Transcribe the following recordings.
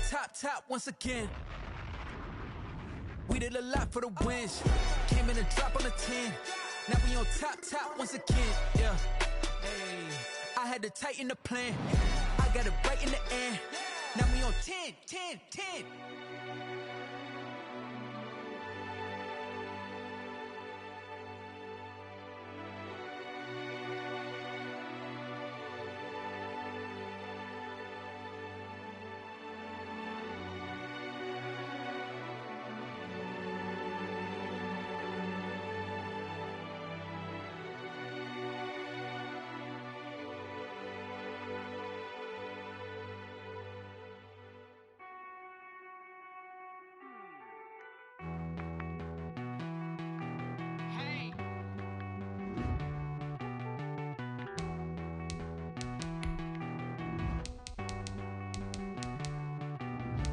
top once again. We did a lot for the wins. Came in a drop on a 10. Now we on top once again. Yeah. Hey. I had to tighten the plan. I got it right in the end. Now we on 10.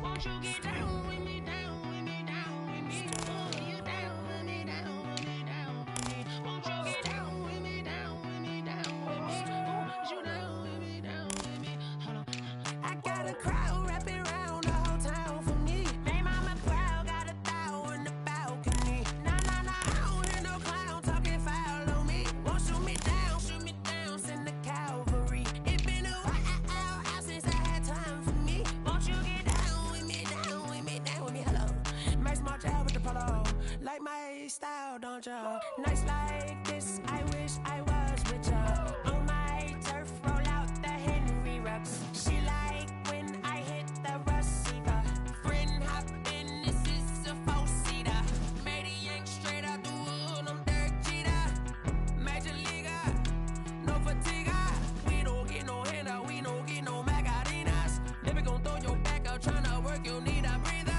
Won't you get down with me, down with me, down with me? Oh, you down with me, down with me, down with me. Won't you get down with me, down with me, down with me? Oh, you down with me, down with me? Hold on. I got a crowd wrapping around the whole town for me. They mama proud, got a thou in the balcony. Nah, I don't hear no clown talking foul on me. Won't shoot me down, send the cavalry. It been a while since I had time for me. Won't you get down with me, down with me, down with me? Hello. Nice march out with the polo. Like my style, don't ya? Nice like this, I wish I was with ya. On my turf, roll out the Henry Rux. She like when I hit the receiver. Friend hop in, this is a four-seater. Made a yank straight out the wood, I'm Derek Jeter. Major leaguer, no fatigue. We don't get no handout, we don't get no Macarinas. Never gon' throw your back out, tryna work, you need a breather.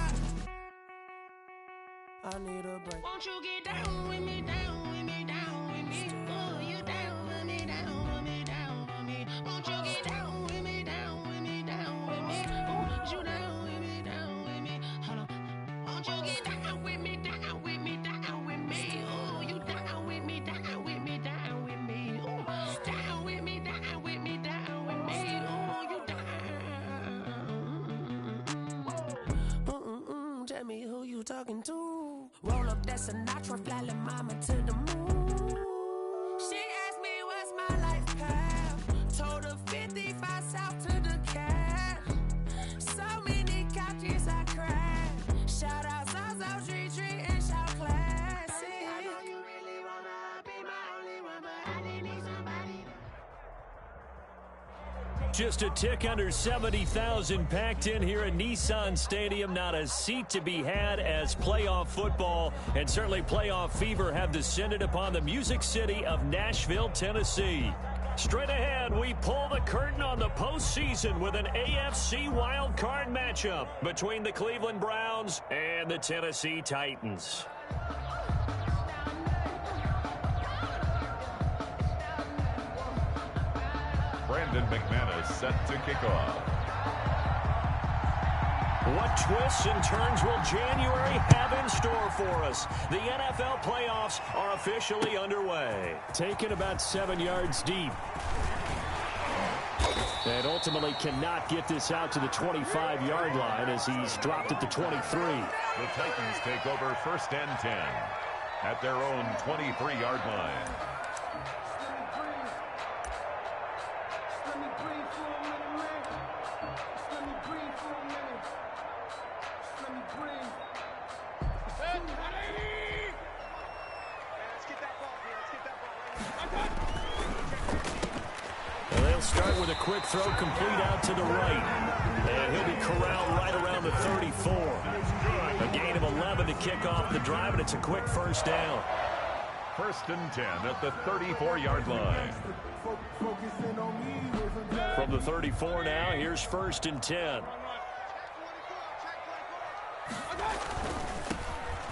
I need a break. Won't you get down with me, down with me, down with me? Oh, you down with me, down with me, down with me? Won't you get down with me, down with me, down with me? Oh, you down with me, down with me? Hold on. Won't you get down with me, down with me, down with me? Oh, you down with me, down with me, down with me? Oh, down with me, down with me, down with me? Oh, you down. Tell me who you talking to. Roll up that Sinatra, fly la mama to the moon. She asked me what's my life path. Told her 55 south to the cat. So many couches I cried. Shout out South Street and shout classic. I know you really wanna be my only one, but I didn't need somebody. Just a tick under 70,000 packed in here at Nissan Stadium. Not a seat to be had as playoff football and certainly playoff fever have descended upon the Music City of Nashville, Tennessee. Straight ahead, we pull the curtain on the postseason with an AFC wildcard matchup between the Cleveland Browns and the Tennessee Titans. Brandon McManus set to kick off. What twists and turns will January have in store for us? The NFL playoffs are officially underway. Taken about 7 yards deep. And ultimately cannot get this out to the 25-yard line as he's dropped at the 23. The Titans take over 1st and 10 at their own 23-yard line. They'll start with a quick throw complete out to the right. And he'll be corralled right around the 34. A gain of 11 to kick off the drive, and it's a quick first down. 1st and 10 at the 34-yard line. From the 34 now, here's 1st and 10.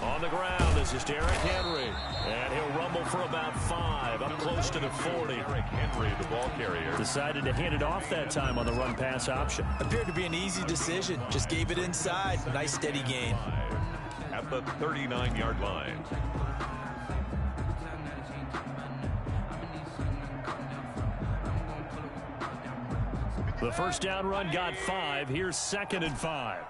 On the ground, this is Derrick Henry. And he'll rumble for about 5, up close to the 40. Derrick Henry, the ball carrier. Decided to hand it off that time on the run-pass option. Appeared to be an easy decision. Just gave it inside. Nice steady gain. At the 39-yard line. The first down run got 5. Here's 2nd and 5.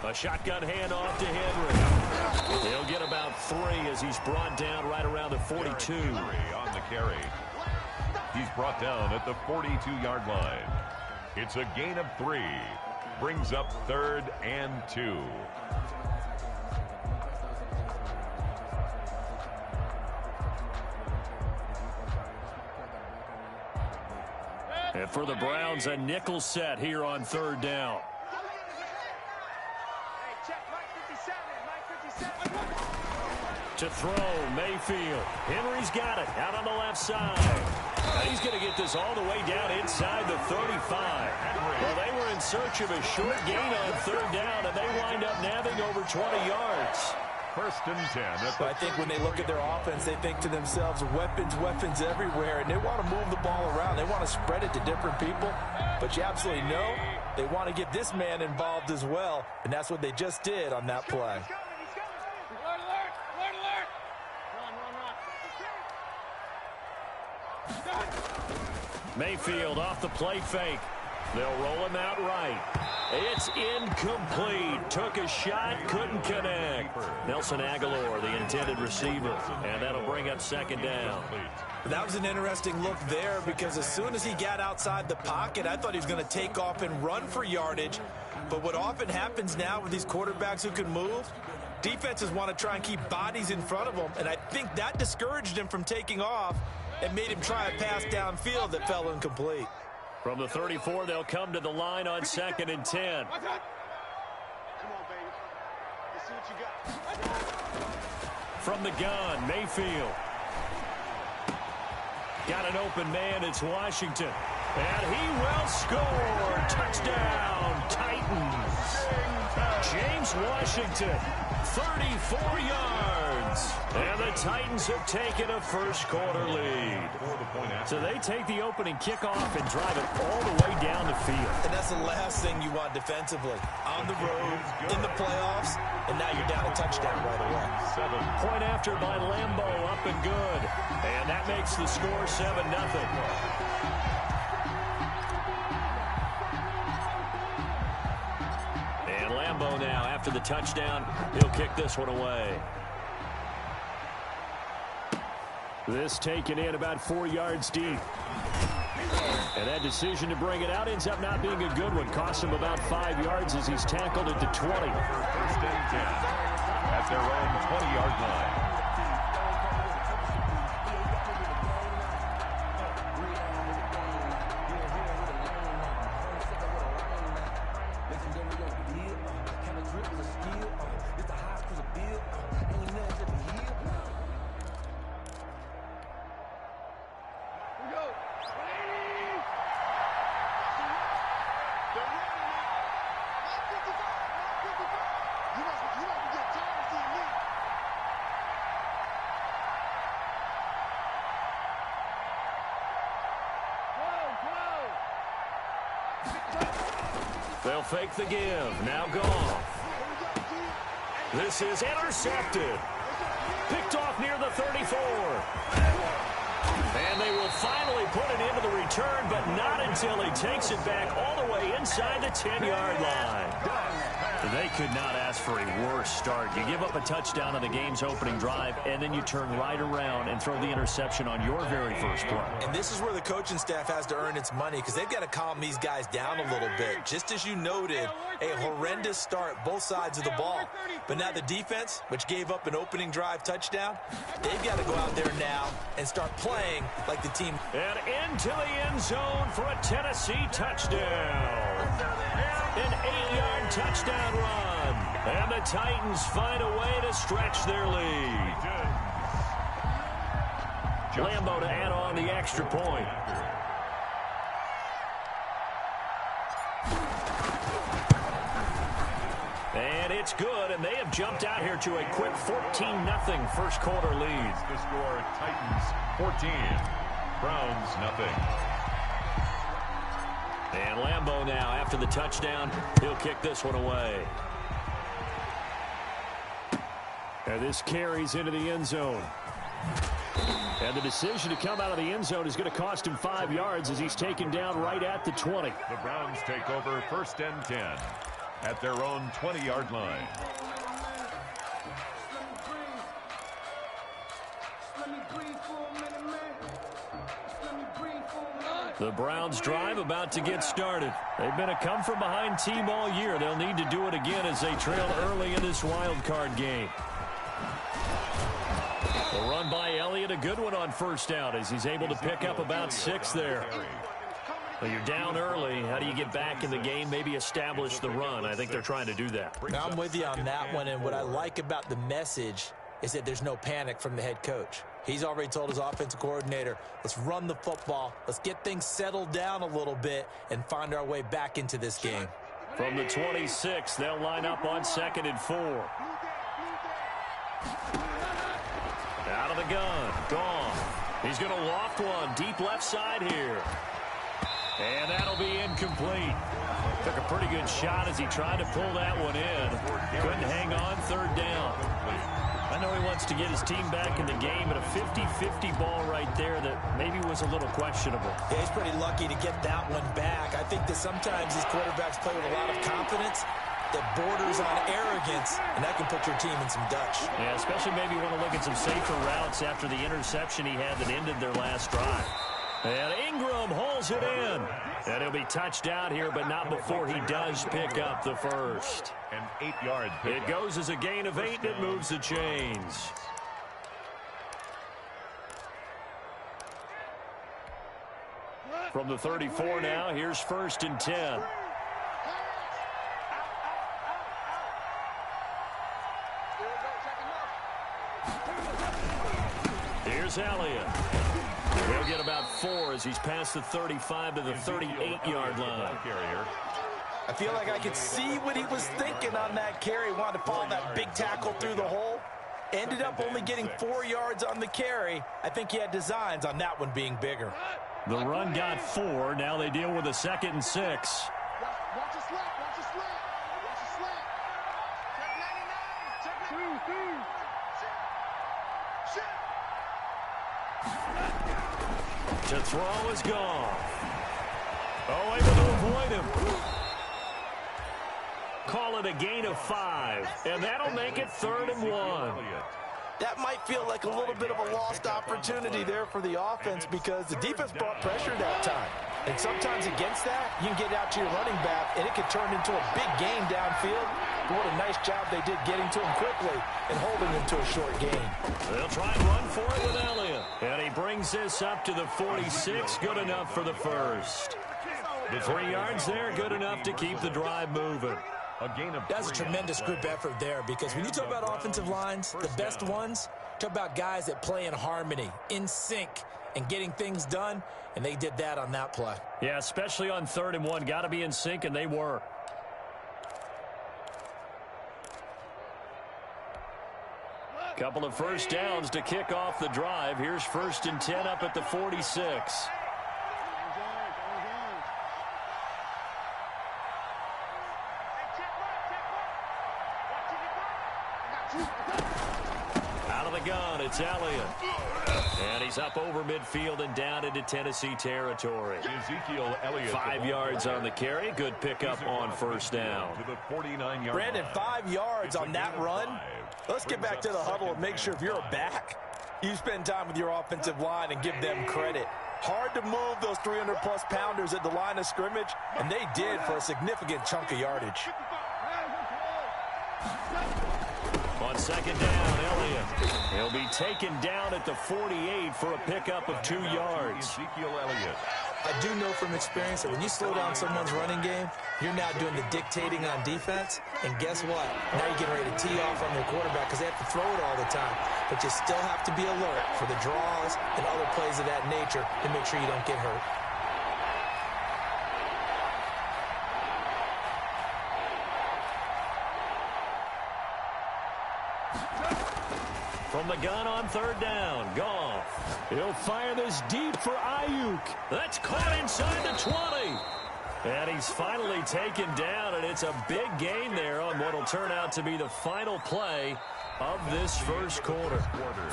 A shotgun handoff to Henry. He'll get about 3 as he's brought down right around the 42. On the carry. He's brought down at the 42-yard line. It's a gain of 3. Brings up 3rd and 2. And for the Browns, a nickel set here on 3rd down. To throw, Mayfield. Henry's got it out on the left side. And he's going to get this all the way down inside the 35. Well, they were in search of a short gain on 3rd down, and they wind up nabbing over 20 yards. 1st and 10. I think when they look at their offense, they think to themselves, weapons everywhere, and they want to move the ball around. They want to spread it to different people, but you absolutely know they want to get this man involved as well, and that's what they just did on that play. Mayfield off the play fake. They'll roll him out right. It's incomplete. Took a shot, couldn't connect. Nelson Aguilar, the intended receiver, and that'll bring up 2nd down. That was an interesting look there because as soon as he got outside the pocket, I thought he was going to take off and run for yardage. But what often happens now with these quarterbacks who can move, defenses want to try and keep bodies in front of them, and I think that discouraged him from taking off and made him try a pass downfield that fell incomplete. From the 34, they'll come to the line on 2nd and 10. Come on, baby. Let's see what you got. From the gun, Mayfield. Got an open man, it's Washington. And he will score. Touchdown, Titans. James Washington, 34 yards. And the Titans have taken a first-quarter lead. So they take the opening kickoff and drive it all the way down the field. And that's the last thing you want defensively. On the road, in the playoffs, and now you're down a touchdown right away. Point after by Lambeau, up and good. And that makes the score 7-0. And Lambeau now, after the touchdown, he'll kick this one away. This taken in about 4 yards deep. And that decision to bring it out ends up not being a good one. Costs him about 5 yards as he's tackled at the 20. 1st and 10 at their own 20-yard line. They'll fake the give. Now gone. This is intercepted. Picked off near the 34. And they will finally put it into the return, but not until he takes it back all the way inside the 10-yard line. They could not ask for a worse start. You give up a touchdown on the game's opening drive, and then you turn right around and throw the interception on your very first play. And this is where the coaching staff has to earn its money because they've got to calm these guys down a little bit. Just as you noted, a horrendous start, both sides of the ball. But now the defense, which gave up an opening drive touchdown, they've got to go out there now and start playing like the team. And into the end zone for a Tennessee touchdown. An 8-yard touchdown run. And the Titans find a way to stretch their lead. Lambeau to add on the extra point. And it's good, and they have jumped out here to a quick 14-0 first quarter lead. The score, Titans 14, Browns nothing. And Lambeau now, after the touchdown, he'll kick this one away. And this carries into the end zone. And the decision to come out of the end zone is going to cost him 5 yards as he's taken down right at the 20. The Browns take over 1st and 10 at their own 20-yard line. The Browns drive about to get started. They've been a come-from-behind team all year. They'll need to do it again as they trail early in this wild card game. The run by Elliott, a good one on first down as he's able to pick up about 6 there. Well, you're down early. How do you get back in the game? Maybe establish the run. I think they're trying to do that. Now, I'm with you on that one, and what I like about the message is that there's no panic from the head coach. He's already told his offensive coordinator, let's run the football, let's get things settled down a little bit and find our way back into this game. From the 26, they'll line up on 2nd and 4. Out of the gun, gone. He's going to loft one, deep left side here. And that'll be incomplete. Took a pretty good shot as he tried to pull that one in. Couldn't hang on, 3rd down. I know he wants to get his team back in the game, but a 50-50 ball right there that maybe was a little questionable. Yeah, he's pretty lucky to get that one back. I think that sometimes these quarterbacks play with a lot of confidence that borders on arrogance, and that can put your team in some Dutch. Yeah, especially maybe want to look at some safer routes after the interception he had that ended their last drive. And Ingram hauls it in. And he'll be touched out here, but not before he does pick up the first. An 8-yard pickup. It goes as a gain of 8, and it moves the chains. From the 34 now, here's 1st and 10. Here's Elliott. He'll get about 4 as he's past the 35 to the 38-yard line. I feel like I could see what he was thinking on that carry. Wanted to follow that big tackle through the hole. Ended up only getting 4 yards on the carry. I think he had designs on that one being bigger. The run got 4. Now they deal with a 2nd and 6. Watch the slant. Watch the slant. Watch the slant. Check 99. Check. To throw is gone. Oh, able to avoid him. Call it a gain of 5, and that'll make it 3rd and 1. That might feel like a little bit of a lost opportunity there for the offense because the defense brought pressure that time. And sometimes against that, you can get out to your running back, and it could turn into a big gain downfield. But what a nice job they did getting to him quickly and holding him to a short gain. They'll try and run for it with Elliott. And he brings this up to the 46. Good enough for the first. The 3 yards there, good enough to keep the drive moving. That's a tremendous group effort there because when you talk about offensive lines, the best ones, talk about guys that play in harmony, in sync, and getting things done, and they did that on that play. Yeah, especially on 3rd and 1. Got to be in sync, and they were. Couple of first downs to kick off the drive. Here's 1st and 10 up at the 46. Out of the gun, it's Elliott. And he's up over midfield and down into Tennessee territory. Ezekiel Elliott. 5 yards on the carry. Good pickup on first down. To the 49-yard Brandon, line. 5 yards on that run. Let's get back to the huddle and make sure if you're a back, you spend time with your offensive line and give them credit. Hard to move those 300-plus pounders at the line of scrimmage, and they did for a significant chunk of yardage. On 2nd down, Elliott. He'll be taken down at the 48 for a pickup of 2 yards. Ezekiel Elliott. I do know from experience that when you slow down someone's running game, you're now doing the dictating on defense. And guess what? Now you're getting ready to tee off on their quarterback because they have to throw it all the time. But you still have to be alert for the draws and other plays of that nature to make sure you don't get hurt. From the gun on 3rd down, Goff. He'll fire this deep for Ayuk. That's caught inside the 20. And he's finally taken down, and it's a big gain there on what will turn out to be the final play of this first quarter.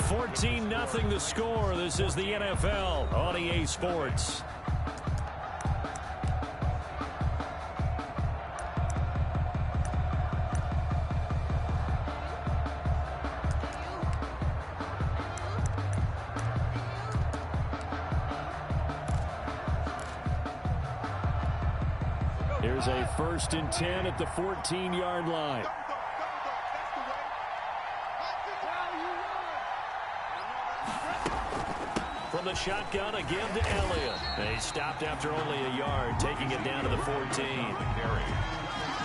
14-0 the score. This is the NFL on EA Sports. Here's a 1st and 10 at the 14-yard line. From the shotgun, again to Elliott. He stopped after only a yard, taking it down to the 14.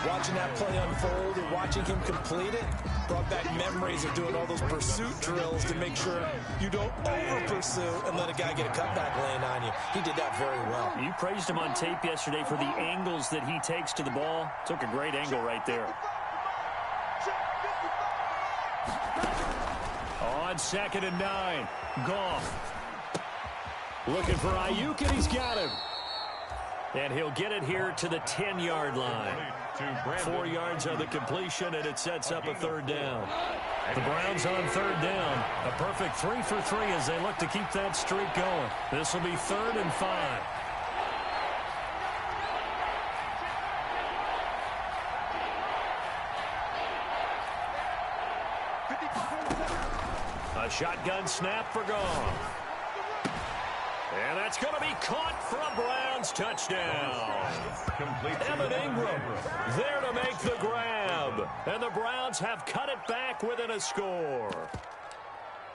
Watching that play unfold and watching him complete it brought back memories of doing all those pursuit drills to make sure you don't over-pursue and let a guy get a cutback laying on you. He did that very well. You praised him on tape yesterday for the angles that he takes to the ball. Took a great angle right there. On 2nd and 9, Goff. Looking for Ayuk, and he's got him. And he'll get it here to the 10-yard line. 4 yards on the completion, and it sets up a 3rd down. The Browns on 3rd down. A perfect 3 for 3 as they look to keep that streak going. This will be 3rd and 5. A shotgun snap for Goff. And that's going to be caught for a Browns touchdown. Evan Ingram there to make the grab. And the Browns have cut it back within a score.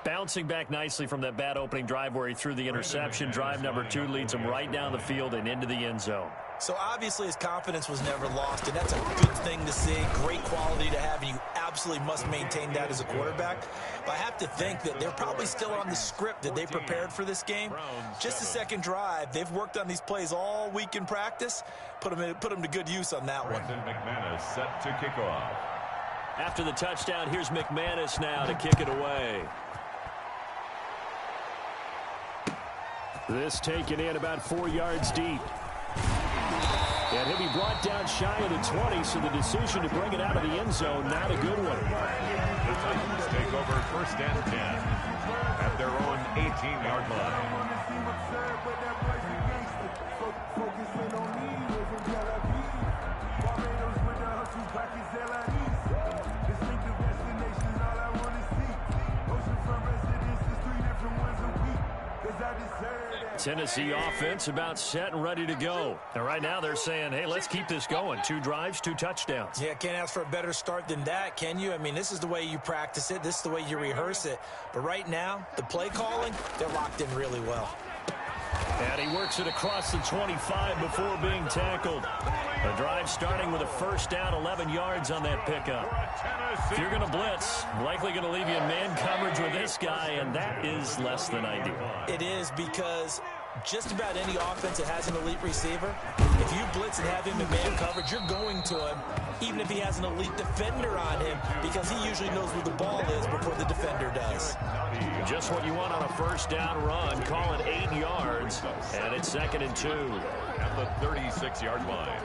Bouncing back nicely from that bad opening drive where he threw the interception. Drive number 2 leads him right down the field and into the end zone. So obviously his confidence was never lost, and that's a good thing to see. Great quality to have, and you absolutely must maintain that as a quarterback. But I have to think that they're probably still on the script that they prepared for this game. Just the second drive, they've worked on these plays all week in practice. Put them to good use on that one. McManus set to kick off. After the touchdown, here's McManus now to kick it away. This taken in about 4 yards deep. And he'll be brought down shy of the 20, so the decision to bring it out of the end zone, not a good one. The Titans take over 1st and 10 at their own 18-yard line. Tennessee offense about set and ready to go. And right now they're saying, hey, let's keep this going. 2 drives, 2 touchdowns. Yeah, can't ask for a better start than that, can you? I mean, this is the way you practice it. This is the way you rehearse it. But right now, the play calling, they're locked in really well. And he works it across the 25 before being tackled. The drive starting with a 1st down, 11 yards on that pickup. If you're going to blitz, likely going to leave you in man coverage with this guy, and that is less than ideal. It is, because just about any offense that has an elite receiver, if you blitz and have him in man coverage, you're going to him, even if he has an elite defender on him, because he usually knows where the ball is before the defender does. Just what you want on a 1st down run. Call it 8 yards, and it's 2nd and 2. At the 36-yard line.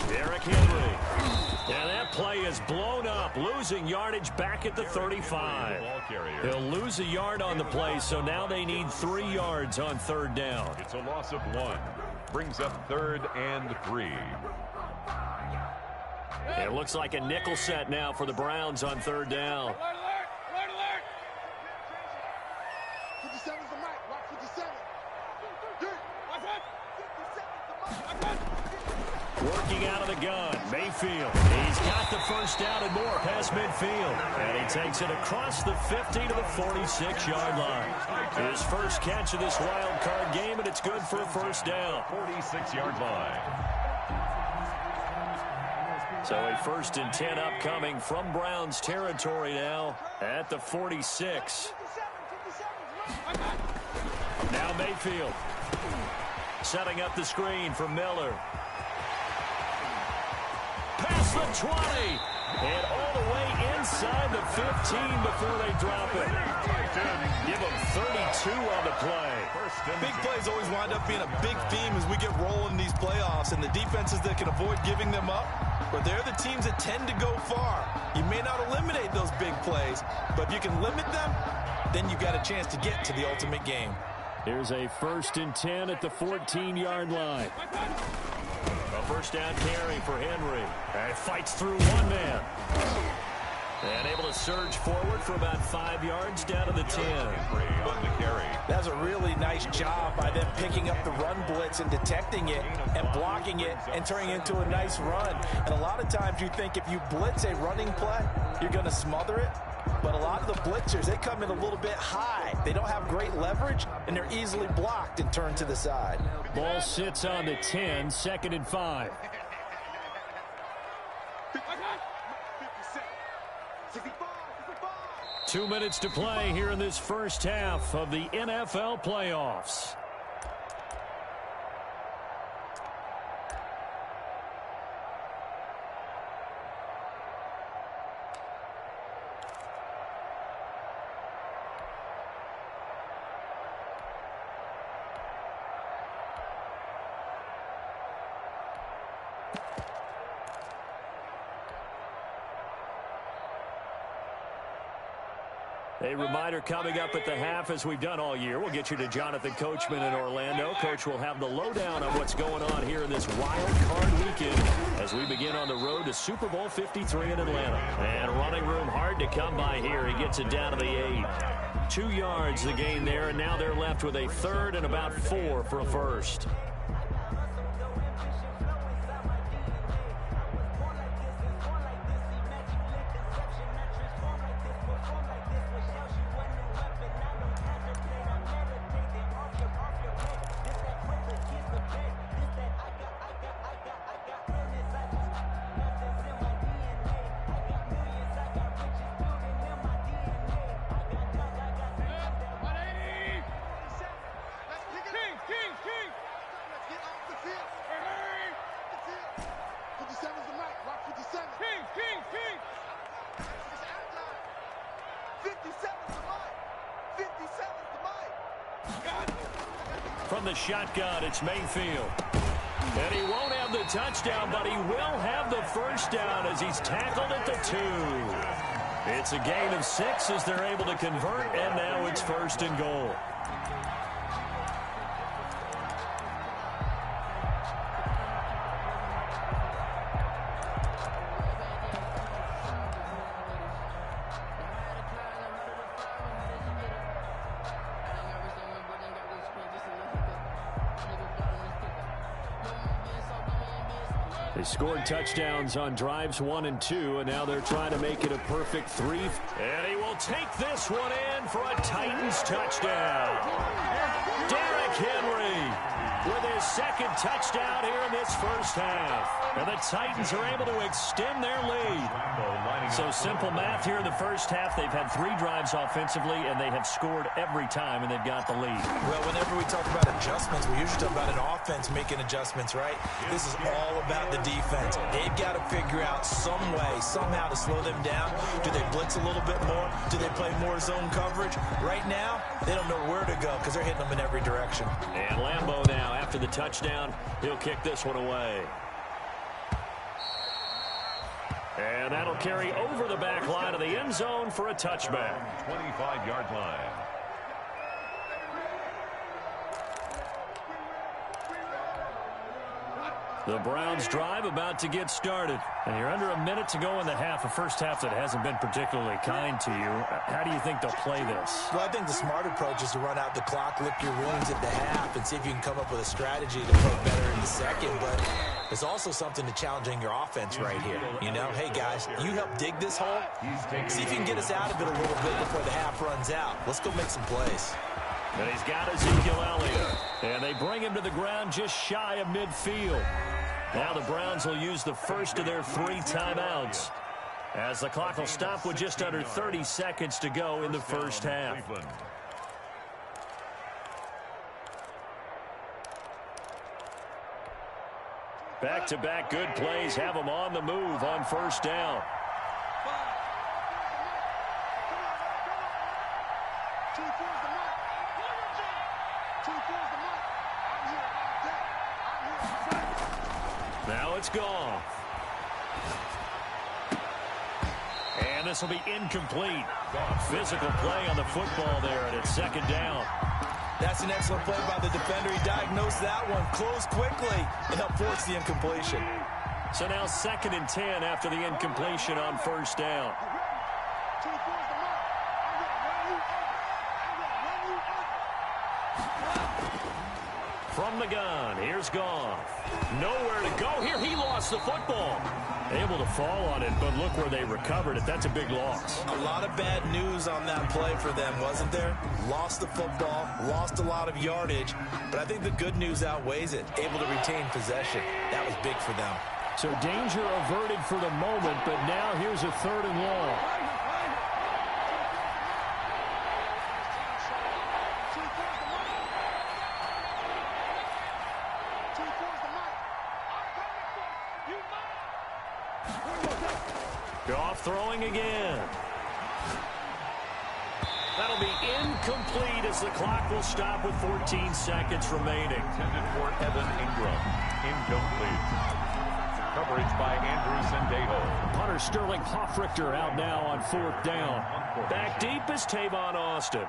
Derrick Henry. And that play is blown up, losing yardage back at the 35. He'll lose a yard on the play, so now they need 3 yards on 3rd down. It's a loss of 1. Brings up 3rd and 3. It looks like a nickel set now for the Browns on 3rd down. Working out of the gun, Mayfield. He's got the 1st down and more past midfield. And he takes it across the 50 to the 46-yard line. His first catch of this wild card game, and it's good for a 1st down. 46-yard line. So a 1st and 10 upcoming from Browns territory now at the 46. Now Mayfield setting up the screen for Miller. Past the 20 and all the way inside the 15 before they drop it. Give them 32 on the play. Big plays always wind up being a big theme as we get rolling these playoffs, and the defenses that can avoid giving them up, but they're the teams that tend to go far. You may not eliminate those big plays, but if you can limit them, then you've got a chance to get to the ultimate game. Here's a 1st and 10 at the 14-yard line. A 1st down carry for Henry. And fights through one man. And able to surge forward for about 5 yards down to the 10. On the carry. That's a really nice job by them picking up the run blitz and detecting it and blocking it and turning it into a nice run. And a lot of times you think if you blitz a running play, you're going to smother it. But a lot of the blitzers, they come in a little bit high. They don't have great leverage, and they're easily blocked and turned to the side. Ball sits on the 10, 2nd and 5. 2 minutes to play here in this first half of the NFL playoffs. A reminder coming up at the half, as we've done all year. We'll get you to Jonathan Coachman in Orlando. Coach will have the lowdown on what's going on here in this wild card weekend as we begin on the road to Super Bowl 53 in Atlanta. And running room hard to come by here. He gets it down to the 8. 2 yards the gain there, and now they're left with a 3rd and about 4 for a first. From the shotgun, it's Mayfield. And he won't have the touchdown, but he will have the first down as he's tackled at the 2. It's a gain of 6 as they're able to convert, and now it's 1st and goal. They scored touchdowns on drives 1 and 2, and now they're trying to make it a perfect 3. And he will take this one in for a Titans touchdown. Derrick Henry with his 2nd touchdown here in this first half. And the Titans are able to extend their lead. So simple math here in the first half. They've had 3 drives offensively, and they have scored every time, and they've got the lead. Well, whenever we talk about adjustments, we usually talk about an offense making adjustments, right? This is all about the defense. They've got to figure out some way, somehow to slow them down. Do they blitz a little bit more? Do they play more zone coverage? Right now, they don't know where to go because they're hitting them in every direction. And Lambeau now, after the touchdown, he'll kick this one away. And that'll carry over the back line of the end zone for a touchback. 25-yard line. The Browns drive about to get started. And you're under a minute to go in the half, a first half that hasn't been particularly kind to you. How do you think they'll play this? Well, I think the smart approach is to run out the clock, lick your wounds at the half, and see if you can come up with a strategy to play better in the second. But there's also something to challenging your offense right here. You know, hey, guys, you help dig this hole. See if you can get us out of it a little bit before the half runs out. Let's go make some plays. And he's got Ezekiel Elliott. And they bring him to the ground just shy of midfield. Now the Browns will use the first of their 3 timeouts, as the clock will stop with just under 30 seconds to go in the first half. Back-to-back good plays have them on the move on first down. Now it's gone. And this will be incomplete. Physical play on the football there, and it's 2nd down. That's an excellent play by the defender. He diagnosed that one, closed quickly, and helped force the incompletion. So now 2nd and 10 after the incompletion on first down. From the gun, here's Goff. Nowhere to go here. He lost the football. Able to fall on it, but look where they recovered it. That's a big loss. A lot of bad news on that play for them, wasn't there? Lost the football, lost a lot of yardage, but I think the good news outweighs it. Able to retain possession. That was big for them. So danger averted for the moment, but now here's a 3rd and long. Goff throwing again. That'll be incomplete as the clock will stop with 14 seconds remaining. Intended for Evan Ingram. Incomplete. Coverage by Andrew Sendejo. Punter Sterling Hoffrichter out now on 4th down. Back deep is Tavon Austin.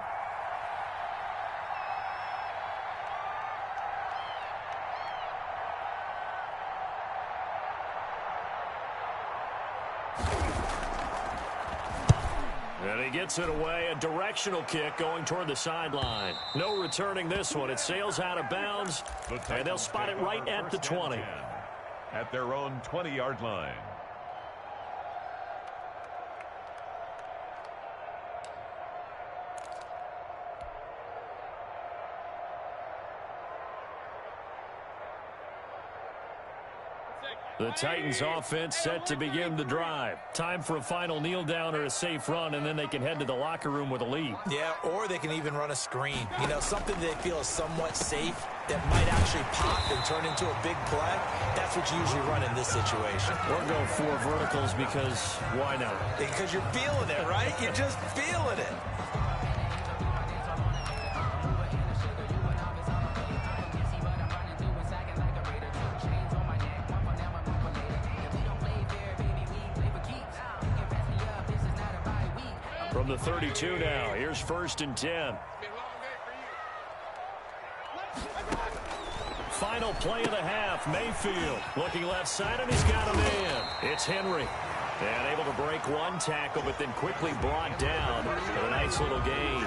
And he gets it away. A directional kick going toward the sideline. No returning this one. It sails out of bounds, and they'll spot it right at the 20. At their own 20-yard line. The Titans offense set to begin the drive. Time for a final kneel down or a safe run, and then they can head to the locker room with a lead. Yeah, or they can even run a screen. You know, something they feel is somewhat safe that might actually pop and turn into a big play. That's what you usually run in this situation. Or go 4 verticals because why not? Because you're feeling it, right? You're just feeling it. From the 32 now, here's 1st and 10. Final play of the half, Mayfield looking left side, and he's got a man. It's Henry. And able to break one tackle, but then quickly brought down for a nice little gain.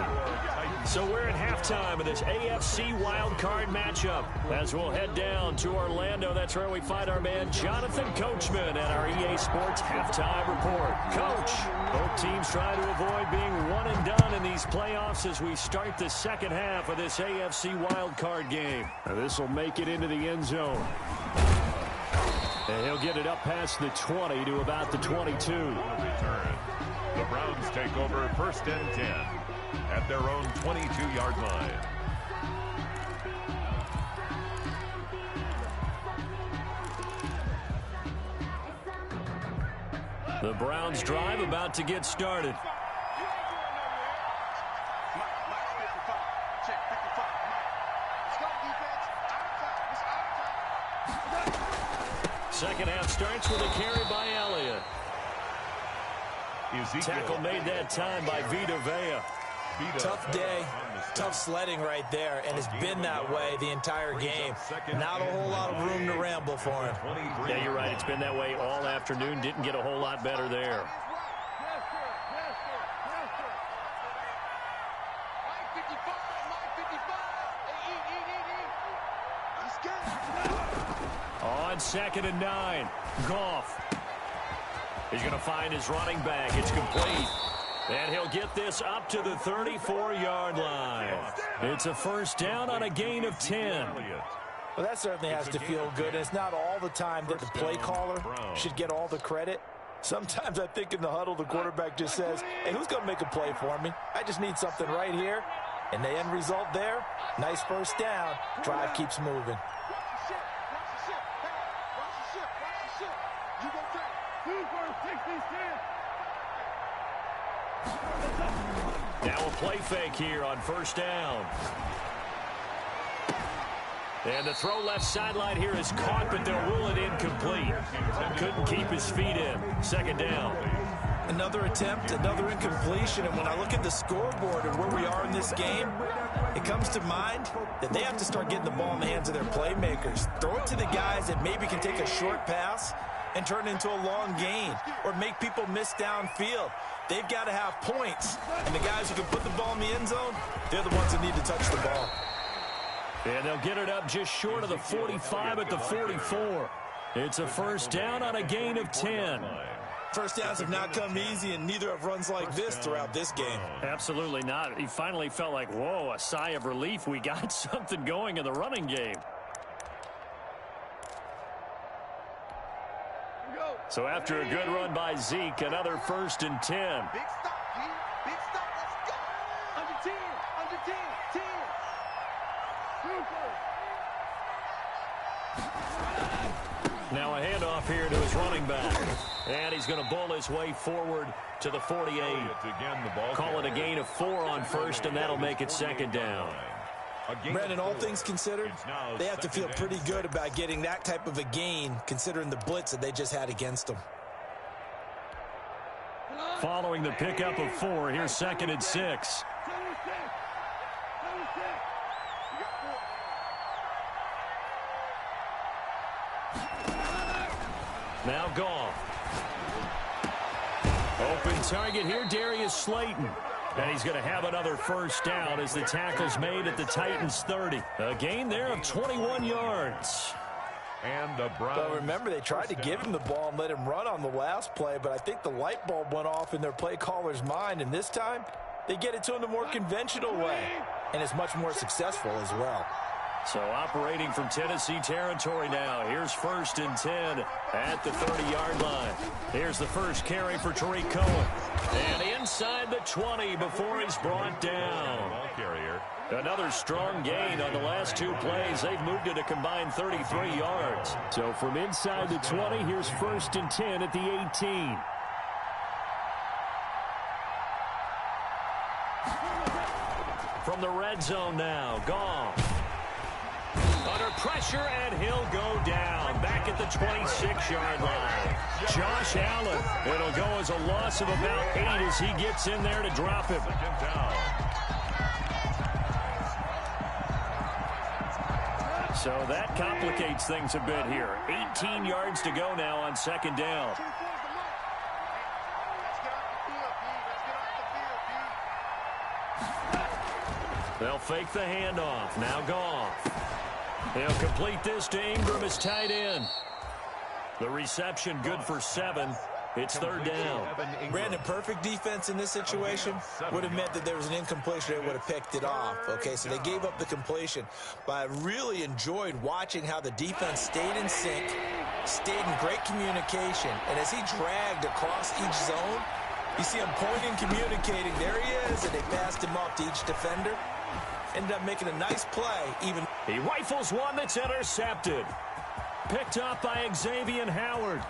So we're at halftime of this AFC wildcard matchup. As we'll head down to Orlando, that's where we find our man Jonathan Coachman at our EA Sports Halftime Report. Coach, both teams trying to avoid being one and done in these playoffs as we start the second half of this AFC wildcard game. This will make it into the end zone. And he'll get it up past the 20 to about the 22. The Browns take over 1st and 10 at their own 22-yard line. The Browns drive about to get started. Second half starts with a carry by Elliott. Tackle made that time by Vita Vea. Tough day, tough sledding right there, and it's been that way the entire game. Not a whole lot of room to ramble for him. Yeah, you're right. It's been that way all afternoon. Didn't get a whole lot better there. On 2nd and 9, Goff. He's going to find his running back. It's complete. And he'll get this up to the 34-yard line. It's a 1st down on a gain of 10. Well, that certainly has to feel good. And it's not all the time that the play caller should get all the credit. Sometimes I think in the huddle, the quarterback just says, hey, who's going to make a play for me? I just need something right here. And the end result there, nice 1st down. Drive keeps moving. Now a play fake here on 1st down. And the throw left sideline here is caught, but they'll rule it incomplete. Couldn't keep his feet in. 2nd down. Another attempt, another incompletion, and when I look at the scoreboard and where we are in this game, it comes to mind that they have to start getting the ball in the hands of their playmakers. Throw it to the guys that maybe can take a short pass and turn it into a long gain or make people miss downfield. They've got to have points, and the guys who can put the ball in the end zone, they're the ones that need to touch the ball. And they'll get it up just short of the 45 at the 44. It's a first down on a gain of 10. First downs have not come easy, and neither have runs like this throughout this game. Absolutely not. He finally felt like, whoa, a sigh of relief. We got something going in the running game. So after a good run by Zeke, another first and 10. Big stop, G. Big stop. Let's go. Under 10. Under 10. 10. Now a handoff here to his running back. And he's going to bowl his way forward to the 48. Call it a gain of 4 on first, and that'll make it second down. Brandon, all things considered, they have to feel pretty good about getting that type of a gain, considering the blitz that they just had against them. Following the pickup of 4, here's second and 6. Now Goff. Open target here, Darius Slayton. And he's going to have another first down as the tackle's made at the Titans' 30. A gain there of 21 yards. And the Browns. But remember, they tried to give him the ball and let him run on the last play, but I think the light bulb went off in their play caller's mind, and this time they get it to him the more conventional way, and it's much more successful as well. So operating from Tennessee territory now. Here's first and 10 at the 30-yard line. Here's the first carry for Tariq Cohen. And inside the 20 before he's brought down. Another strong gain on the last 2 plays. They've moved it a combined 33 yards. So from inside the 20, here's first and 10 at the 18. From the red zone now, Goff. Under pressure, and he'll go down. Back at the 26-yard line. Josh Allen. It'll go as a loss of about 8 as he gets in there to drop him. So that complicates things a bit here. 18 yards to go now on second down. They'll fake the handoff. Now Goff. They'll complete this to Ingram as tight end. The reception good for 7. It's third down. Brandon, perfect defense in this situation would have meant that there was an incompletion. They would have picked it off. Okay, so they gave up the completion. But I really enjoyed watching how the defense stayed in sync, stayed in great communication. And as he dragged across each zone, you see him pointing, communicating. There he is, and they passed him off to each defender. Ended up making a nice play. Even he rifles one that's intercepted. Picked up by Xavier Howard.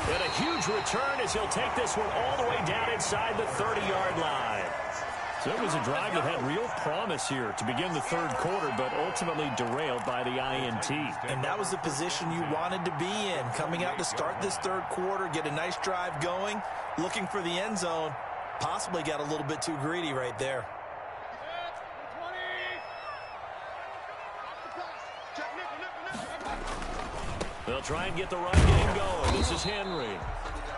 And a huge return as he'll take this one all the way down inside the 30-yard line. So it was a drive that had real promise here to begin the third quarter, but ultimately derailed by the INT. And that was the position you wanted to be in. Coming out to start this third quarter, get a nice drive going, looking for the end zone. Possibly got a little bit too greedy right there. They'll try and get the run game going. This is Henry.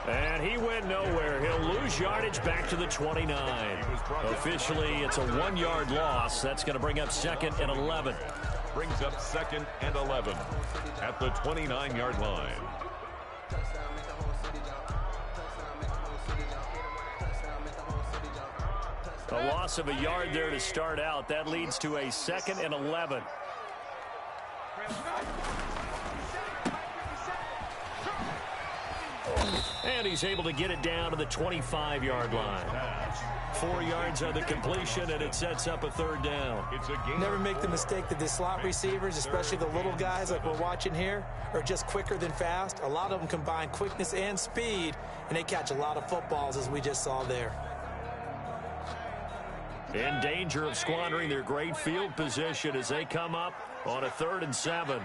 And he went nowhere. He'll lose yardage back to the 29. Officially, it's a 1-yard loss. That's going to bring up second and 11. Brings up second and 11 at the 29-yard line. A loss of a yard there to start out. That leads to a second and 11. And he's able to get it down to the 25-yard line. 4 yards on the completion, and it sets up a third down. Never make the mistake that the slot receivers, especially the little guys like we're watching here, are just quicker than fast. A lot of them combine quickness and speed, and they catch a lot of footballs, as we just saw there. In danger of squandering their great field position as they come up on a 3rd and 7.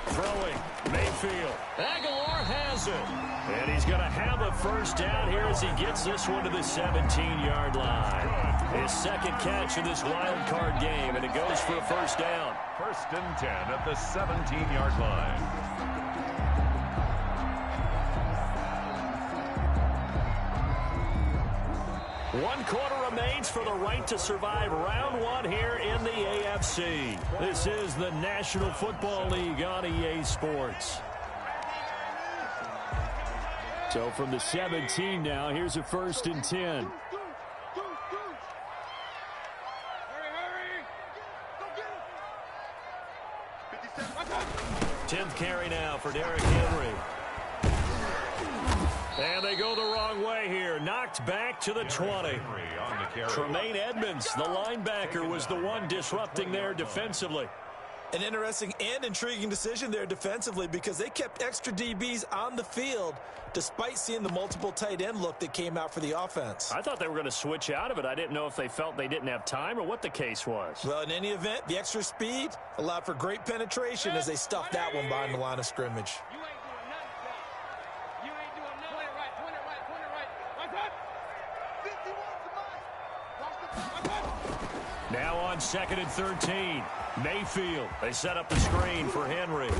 Throwing, Mayfield. Aguilar has it. And he's going to have a first down here as he gets this one to the 17-yard line. His second catch in this wild card game, and it goes for a first down. 1st and 10 at the 17-yard line. One quarter remains for the right to survive round one here in the AFC. This is the National Football League on EA Sports. So from the 17 now, here's a 1st and 10. 10th carry now for Derrick Henry. And they go the wrong way here. Knocked back to the 20. Tremaine Edmonds, the linebacker, was the one disrupting there defensively. An interesting and intriguing decision there defensively because they kept extra DBs on the field despite seeing the multiple tight end look that came out for the offense. I thought they were going to switch out of it. I didn't know if they felt they didn't have time or what the case was. Well, in any event, the extra speed allowed for great penetration as they stuffed that one behind the line of scrimmage. Now on 2nd and 13. Mayfield. They set up the screen for Henry.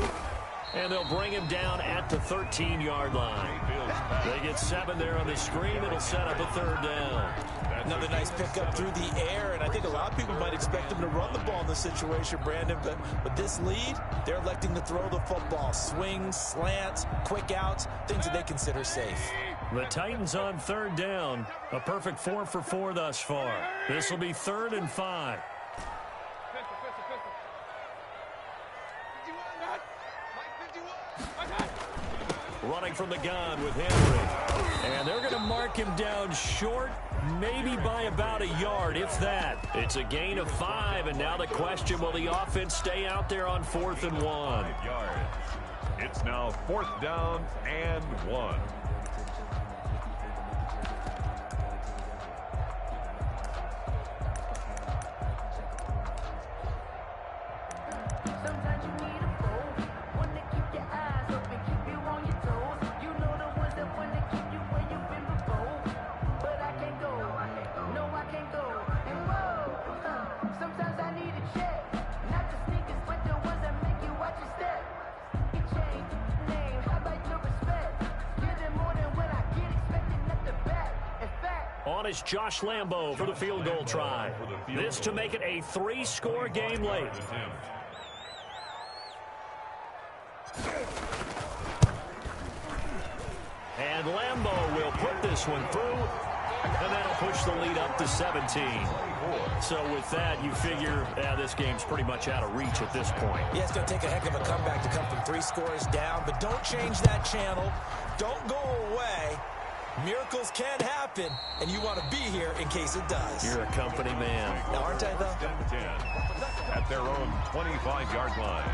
And they'll bring him down at the 13-yard line. They get 7 there on the screen. It'll set up a 3rd down. Another nice pickup through the air, and I think a lot of people might expect them to run the ball in this situation, Brandon, but with this lead, they're electing to throw the football. Swings, slants, quick outs, things that they consider safe. The Titans on 3rd down. A perfect 4 for 4 thus far. This will be 3rd and 5. Running from the gun with Henry. And they're going to mark him down short, maybe by about a yard, if that. It's a gain of 5, and now the question, will the offense stay out there on 4th and 1? 5 yards. It's now 4th down and 1. On is Josh Lambo for the field goal try. This to make it a 3-score game late. And Lambo will put this one through, and that'll push the lead up to 17. So with that, you figure this game's pretty much out of reach at this point. Yeah, it's going to take a heck of a comeback to come from 3 scores down, but don't change that channel. Don't go away. Miracles can happen, and you want to be here in case it does. You're a company man. Now, aren't I, though? 10 at their own 25-yard line.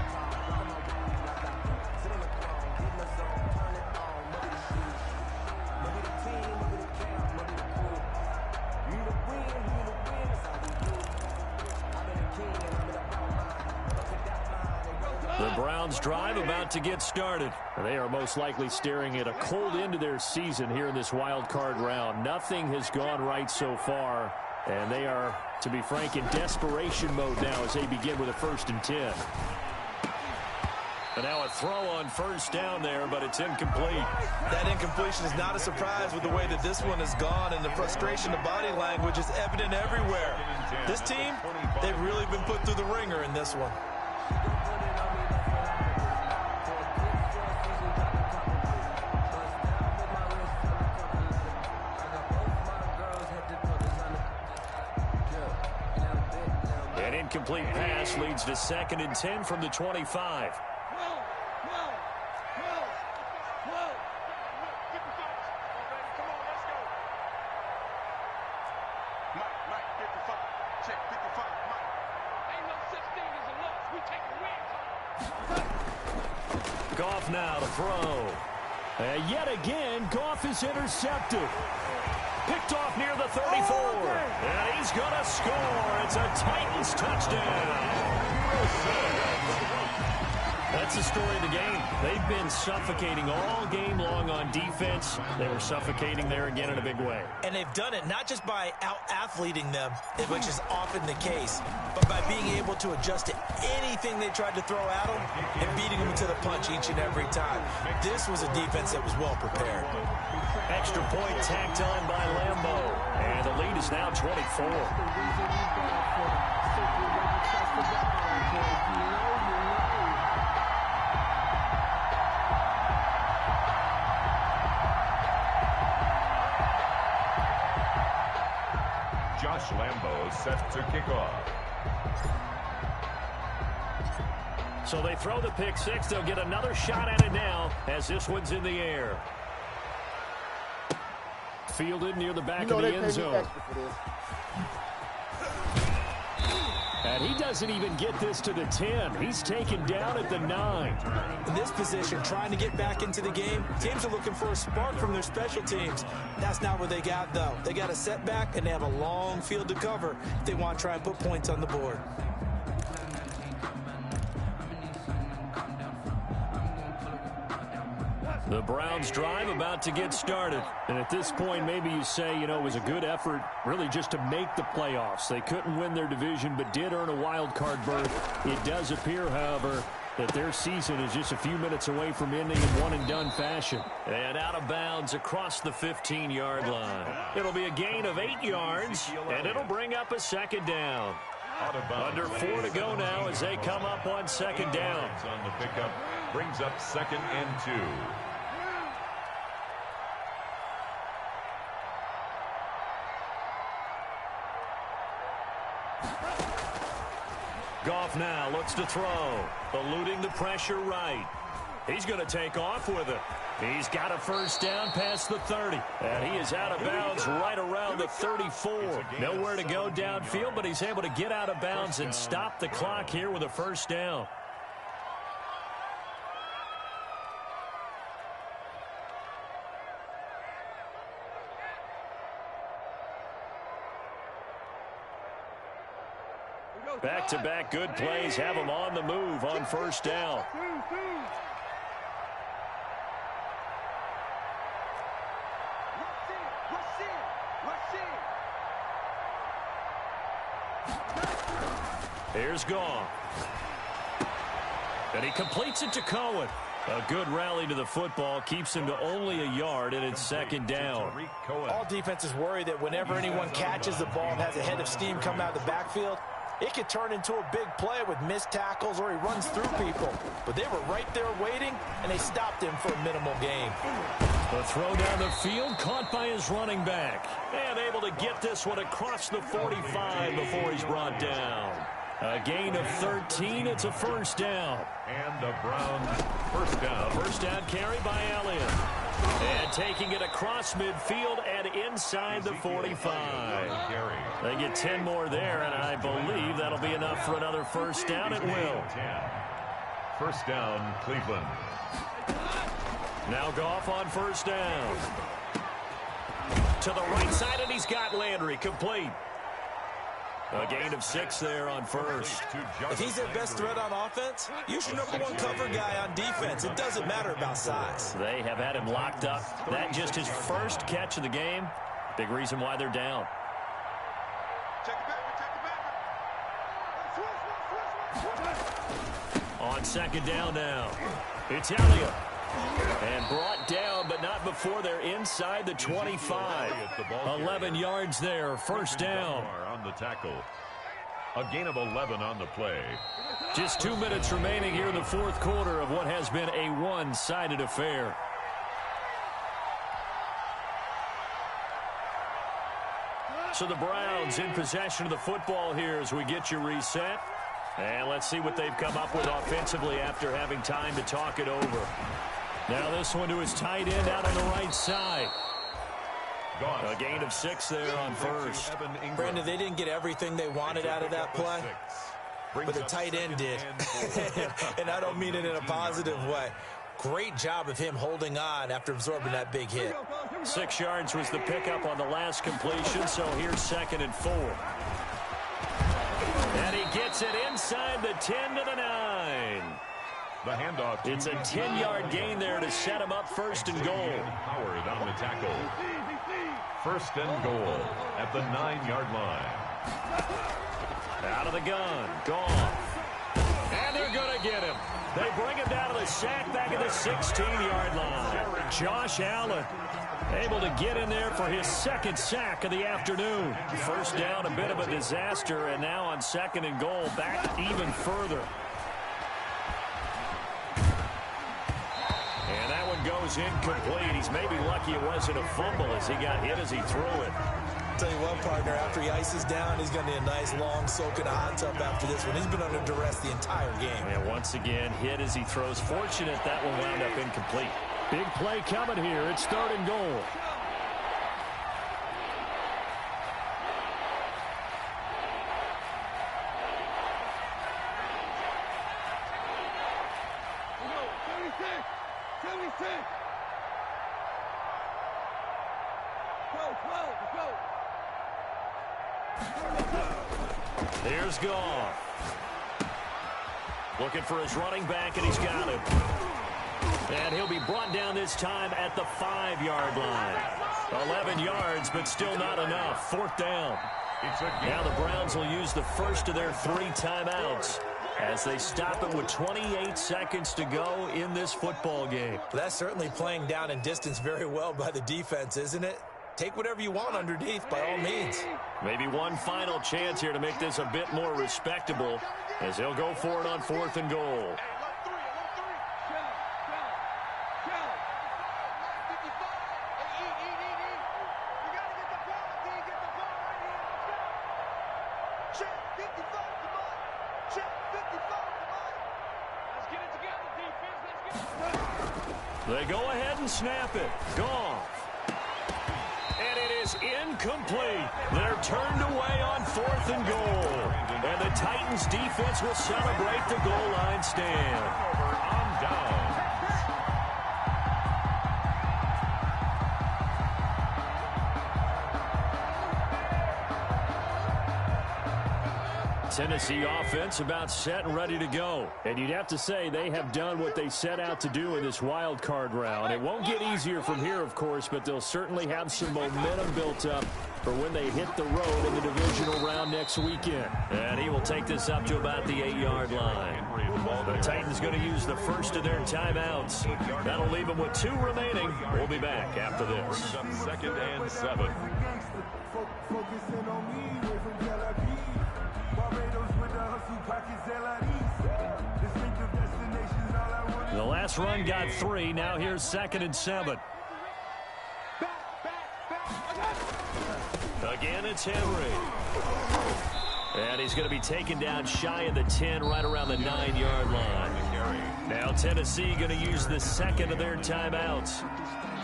The Browns drive about to get started. They are most likely staring at a cold end to their season here in this wild card round. Nothing has gone right so far, and they are, to be frank, in desperation mode now as they begin with a 1st and 10. And now a throw on 1st down there, but it's incomplete. That incompletion is not a surprise with the way that this one has gone, and the frustration of body language is evident everywhere. This team, they've really been put through the ringer in this one. An incomplete pass leads to 2nd and 10 from the 25. Goff now to throw. And yet again, Goff is intercepted. Picked off near the 34. And he's He's going to score. It's a Titans touchdown. That's the story of the game. They've been suffocating all game long on defense. They were suffocating there again in a big way. And they've done it not just by out-athleting them, which is often the case, but by being able to adjust to anything they tried to throw at them and beating them to the punch each and every time. This was a defense that was well prepared. Extra point tacked on by Lambo. And the lead is now 24. Josh Lambo set to kick off. So they throw the pick six. They'll get another shot at it now as this one's in the air. Fielded near the back of the end zone. And he doesn't even get this to the 10. He's taken down at the 9. In this position, trying to get back into the game, teams are looking for a spark from their special teams. That's not what they got, though. They got a setback, and they have a long field to cover if they want to try and put points on the board. The Browns drive about to get started. And at this point, maybe you say, you know, it was a good effort really just to make the playoffs. They couldn't win their division but did earn a wild card berth. It does appear, however, that their season is just a few minutes away from ending in one-and-done fashion. And out of bounds across the 15-yard line. It'll be a gain of 8 yards, and it'll bring up a second down. Under 4 to go now as they come up on second down. On the pickup brings up 2nd and 2. Goff now looks to throw. Eluding the pressure right. He's going to take off with it. He's got a first down past the 30. And he is out of bounds right around the 34. Nowhere to go downfield, but he's able to get out of bounds and stop the clock here with a first down. Back-to-back good plays have them on the move on first down. Here's Goff. And he completes it to Cohen. A good rally to the football keeps him to only a yard, and it's second down. All defenses worry that whenever anyone catches the ball and has a head of steam coming out of the backfield, it could turn into a big play with missed tackles or he runs through people. But they were right there waiting, and they stopped him for a minimal gain. The throw down the field, caught by his running back. And able to get this one across the 45 before he's brought down. A gain of 13. It's a first down. And the Browns first down. First down carry by Elliott. And taking it across midfield and inside the 45. They get 10 more there, and I believe that'll be enough for another first down. It will. First down, Cleveland. Now Goff on first down. To the right side, and he's got Landry complete. A gain of 6 there on first. If he's their best threat on offense, use your #1 cover guy on defense. It doesn't matter about size. They have had him locked up. That just his first catch of the game. Big reason why they're down. On second down now. It's Elliott. And brought down, but not before they're inside the 25. 11 yards there, first down. On the tackle. A gain of 11 on the play. Just 2 minutes remaining here in the fourth quarter of what has been a one-sided affair. So the Browns in possession of the football here as we get you reset. And let's see what they've come up with offensively after having time to talk it over. Now this one to his tight end out on the right side. A gain of 6 there on first. Brandon, they didn't get everything they wanted out of that play, but the tight end did. And I don't mean it in a positive way. Great job of him holding on after absorbing that big hit. 6 yards was the pickup on the last completion, so here's 2nd and 4. And he gets it inside the 10 to the 9. The handoff. It's a 10-yard gain there to set him up 1st and goal. Howard on the tackle. 1st and goal at the 9-yard line. Out of the gun. Gone. And they're going to get him. They bring him down to the sack back at the 16-yard line. Josh Allen able to get in there for his 2nd sack of the afternoon. 1st down, a bit of a disaster, and now on 2nd and goal, back even further. And that one goes incomplete. He's maybe lucky it wasn't a fumble as he got hit as he threw it. Tell you what, partner, after he ices down, he's going to need a nice long soak in a hot tub after this one. He's been under duress the entire game. And once again, hit as he throws. Fortunate that one wound up incomplete. Big play coming here. It's 3rd and goal. Here's Goff. Looking for his running back, and he's got him. And he'll be brought down this time at the 5-yard line. 11 yards, but still not enough. 4th down. Now the Browns will use the first of their 3 timeouts as they stop it with 28 seconds to go in this football game. That's certainly playing down in distance very well by the defense, isn't it? Take whatever you want underneath, by all means. Maybe one final chance here to make this a bit more respectable as they'll go for it on 4th and goal. They go ahead and snap it. Goff. And it is incomplete. They're turned away on 4th and goal. And the Titans defense will celebrate the goal line stand. On down. Tennessee offense about set and ready to go. And you'd have to say they have done what they set out to do in this wild card round. It won't get easier from here, of course, but they'll certainly have some momentum built up for when they hit the road in the divisional round next weekend. And he will take this up to about the 8-yard line. The Titans going to use the first of their timeouts. That'll leave them with 2 remaining. We'll be back after this. 2nd and 7. The last run got 3. Now here's 2nd and 7. Again, it's Henry. And he's going to be taken down shy of the 10, right around the 9-yard line. Now Tennessee going to use the 2nd of their timeouts.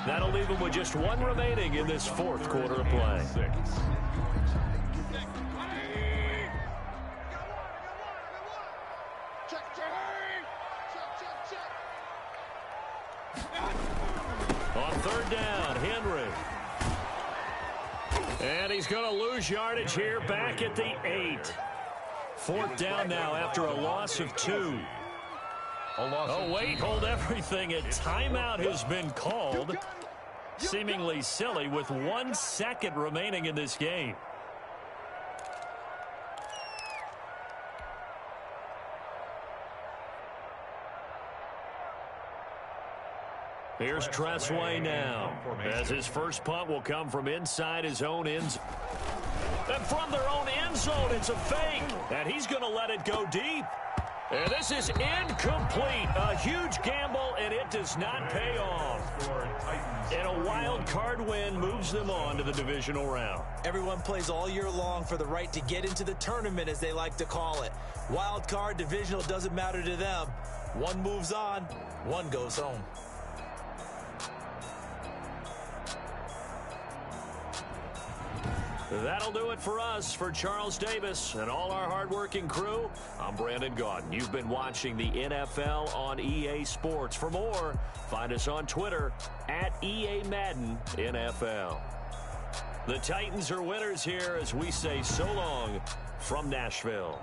That'll leave them with just 1 remaining in this 4th quarter of play. On 3rd down, Henry. And he's going to lose yardage here back at the 8. 4th down now after a loss of 2. Oh, wait, hold everything. A timeout has been called. Seemingly silly with 1 second remaining in this game. Here's Tressway now, as his first punt will come from inside his own end zone. And from their own end zone, it's a fake. And he's going to let it go deep. And this is incomplete. A huge gamble, and it does not pay off. And a wild card win moves them on to the divisional round. Everyone plays all year long for the right to get into the tournament, as they like to call it. Wild card, divisional, doesn't matter to them. One moves on, one goes home. That'll do it for us. For Charles Davis and all our hardworking crew, I'm Brandon Gaudin. You've been watching the NFL on EA Sports. For more, find us on Twitter at EA Madden NFL. The Titans are winners here as we say so long from Nashville.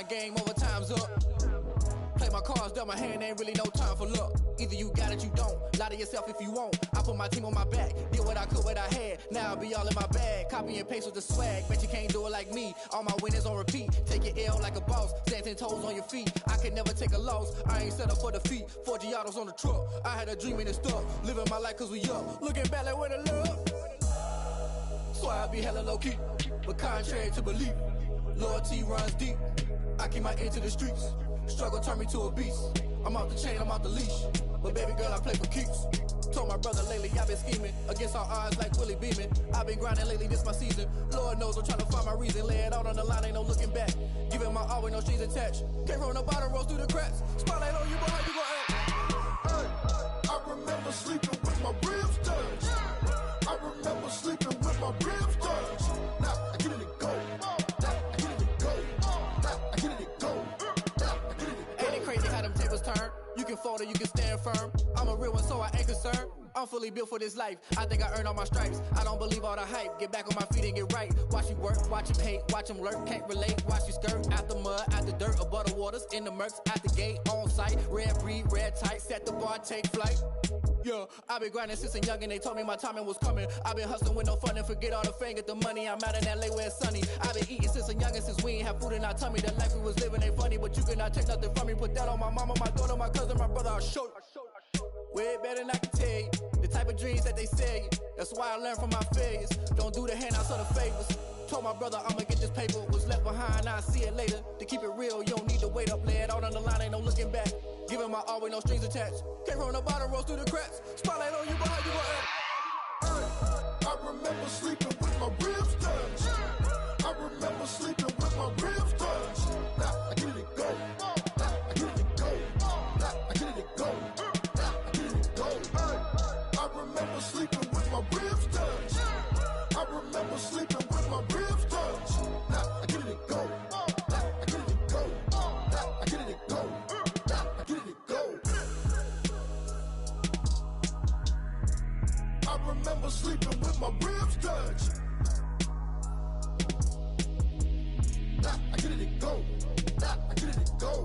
Game over, time's up. Play my cards, dealt my hand, ain't really no time for luck. Either you got it, you don't. Lie to yourself if you won't. I put my team on my back, did what I could, what I had. Now I'll be all in my bag. Copy and paste with the swag. Bet you can't do it like me. All my winners on repeat. Take your L like a boss. Stand 10 toes on your feet. I can never take a loss. I ain't set up for defeat. 4 Giottos on the truck. I had a dream and it stuck. Living my life cause we up. Looking back like where the love. So I be hella low key. But contrary to belief, loyalty runs deep. I keep my ear to the streets. Struggle turned me to a beast. I'm off the chain, I'm off the leash. But baby girl, I play for keeps. Told my brother lately, I've been scheming. Against all odds like Willie Beeman. I've been grinding lately, this my season. Lord knows I'm trying to find my reason. Lay it out on the line, ain't no looking back. Giving my all with no strings attached. Came from the bottom, rose through the cracks. Spotlight on you, boy, how you gon' act? Hey, I remember sleeping with my ribs touched. I remember sleeping with my ribs touched. Now I get it to go. You can fold or you can stand firm. I'm a real one, so I ain't concerned. I'm fully built for this life. I think I earned all my stripes. I don't believe all the hype. Get back on my feet and get right. Watch you work, watch him hate, watch him lurk. Can't relate, watch you skirt. Out the mud, out the dirt, above the waters, in the murks, at the gate, on site. Red breed, red tight, set the bar, take flight. Yeah, I've been grinding since I'm young and they told me my timing was coming. I've been hustling with no fun and forget all the fame, get the money. I'm out in LA where it's sunny. I've been eating since I'm young and since we ain't have food in our tummy. The life we was living ain't funny, but you cannot take nothing from me. Put that on my mama, my daughter, my cousin, my brother, I'll show you. Way better than I can tell you. The type of dreams that they sell you. That's why I learned from my failures. Don't do the handouts or the favors. Told my brother I'ma get this paper. Was left behind, I'll see it later. To keep it real, you don't need to wait up. Lay it out on the line, ain't no looking back. Giving my all with no strings attached. Came from the bottom, rose through the cracks. Spotlight on you, boy, how you gon' act? I remember sleeping with my ribs touched. I remember sleeping with my ribs touched. Now I get it to go. Now I get it to go. Now I get it to go. Now I get it to go. I remember sleeping with my ribs touched. I remember sleeping with my ribs touched. Now I get it to go. Now I get it to go. Now I get it to go. Now I get it to go. I remember sleeping with my ribs touched. Now I get it to go. Now I get it to go.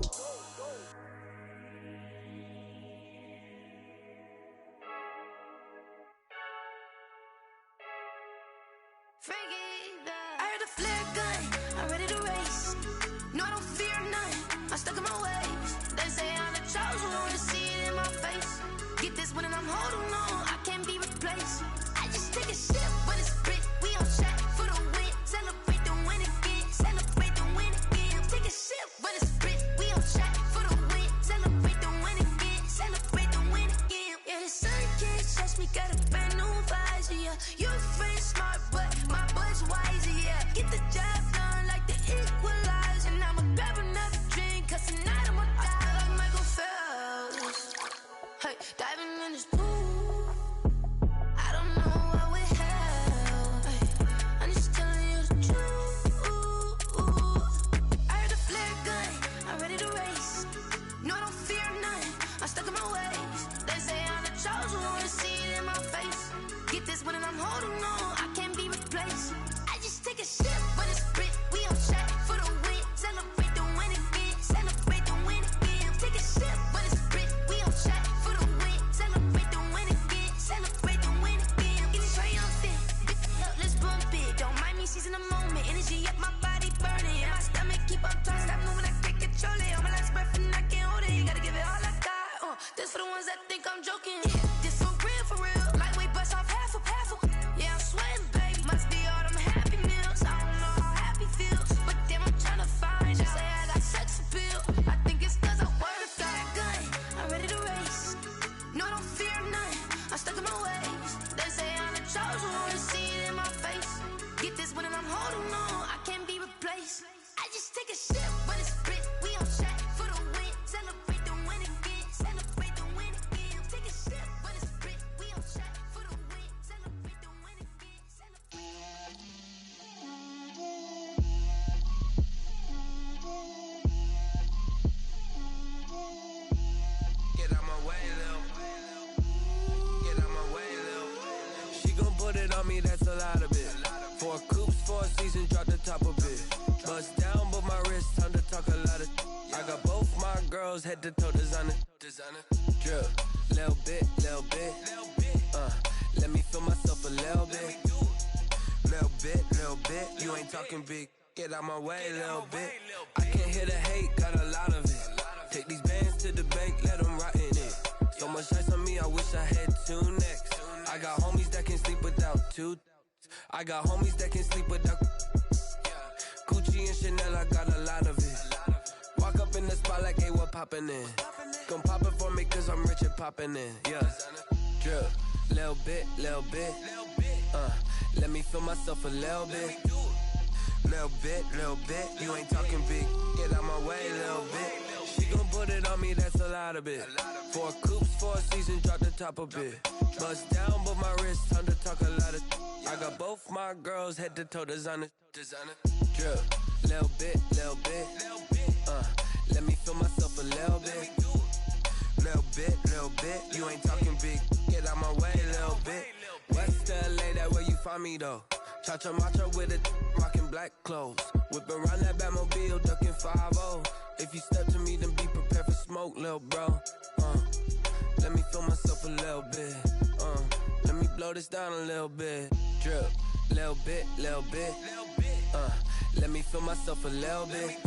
I heard a flare gun, I'm ready to race. No, I don't fear none, I'm stuck in my ways. They say I'm the chosen one, to see it in my face. Get this one and I'm holding on, I can't be replaced. I just take a sip when it's split, we on track for the win. Celebrate the win again, celebrate the win again. Take a sip when it's split, we on track for the win. Celebrate the win again, celebrate the win again. Yeah, the sun can't touch me, got a brand new visor, yeah. You're friend smart, but my boy's wiser, yeah. Get the job done like the equalizer. And I'ma grab another drink, cause tonight I'ma die like Michael Phelps. Hey, diving in this pool. I don't know what would she's in the moment. Energy up, my body burning. And my stomach keep up tight. Stop moving, I can't control it. On my last breath and I can't hold it. You gotta give it all I got. This for the ones that think I'm joking. This for real, for real. Lightweight bust off half a. Yeah, I'm sweating, baby. Must be all them happy meals. I don't know how happy feels, but damn, I'm trying to find. She say I got sex appeal. I think it's 'cause I work a gun. I'm ready to race. No, I don't fear none. I'm stuck in my ways. They say I'm the chosen one. See it in my face. Get this one and I'm holding on. I can't be replaced. I just take a sip when it's split. We on shot for the win. Celebrate the win again. Celebrate the win again. Take a sip when it's split. We on shot for the win. Celebrate the win again. Get out my way, Lil. Get out my way, Lil. She gon' put it on me, that's a lot of it. 4 coops, 4 seasons, drop the top of it. Bust down, but my wrist, time to talk a lot of. I got both my girls, head to toe designer. Drip, little bit. Let me feel myself a little bit. Little bit. You ain't talking big. Get out my way, little bit. I can't hear the hate, got a lot of it. Take these bands to the bank, let them rot in it. So much ice on me, I wish I had 2 necks. I got homies that can sleep without 2. I got homies that can sleep without. Gucci and Chanel, I got a lot of it. Walk up in the spot like, hey, what poppin' in? Gon' pop it for me, 'cause I'm rich and poppin' in. Yeah. Drip, little bit. Let me feel myself a little bit. Little bit. You ain't talking big. Get out my way, little bit. She gon' put it on me, that's a lot of it. 4 coops, 4 seasons, drop the top of it. Bust down, but my wrist, time to talk a lot of. I got both my girls, head to toe designer. Drip, little bit. Let me feel myself a little bit. Little bit. You ain't talking big. Get out my way, little bit. West LA, that where you find me though. Cha-cha macha with it, rockin' black clothes. Whip around that Batmobile, ducking 5-0. If you step to me, then be prepared for smoke, lil' bro. Let me feel myself a little bit. Let me blow this down a little bit. Drip, little bit. Let me feel myself a little bit.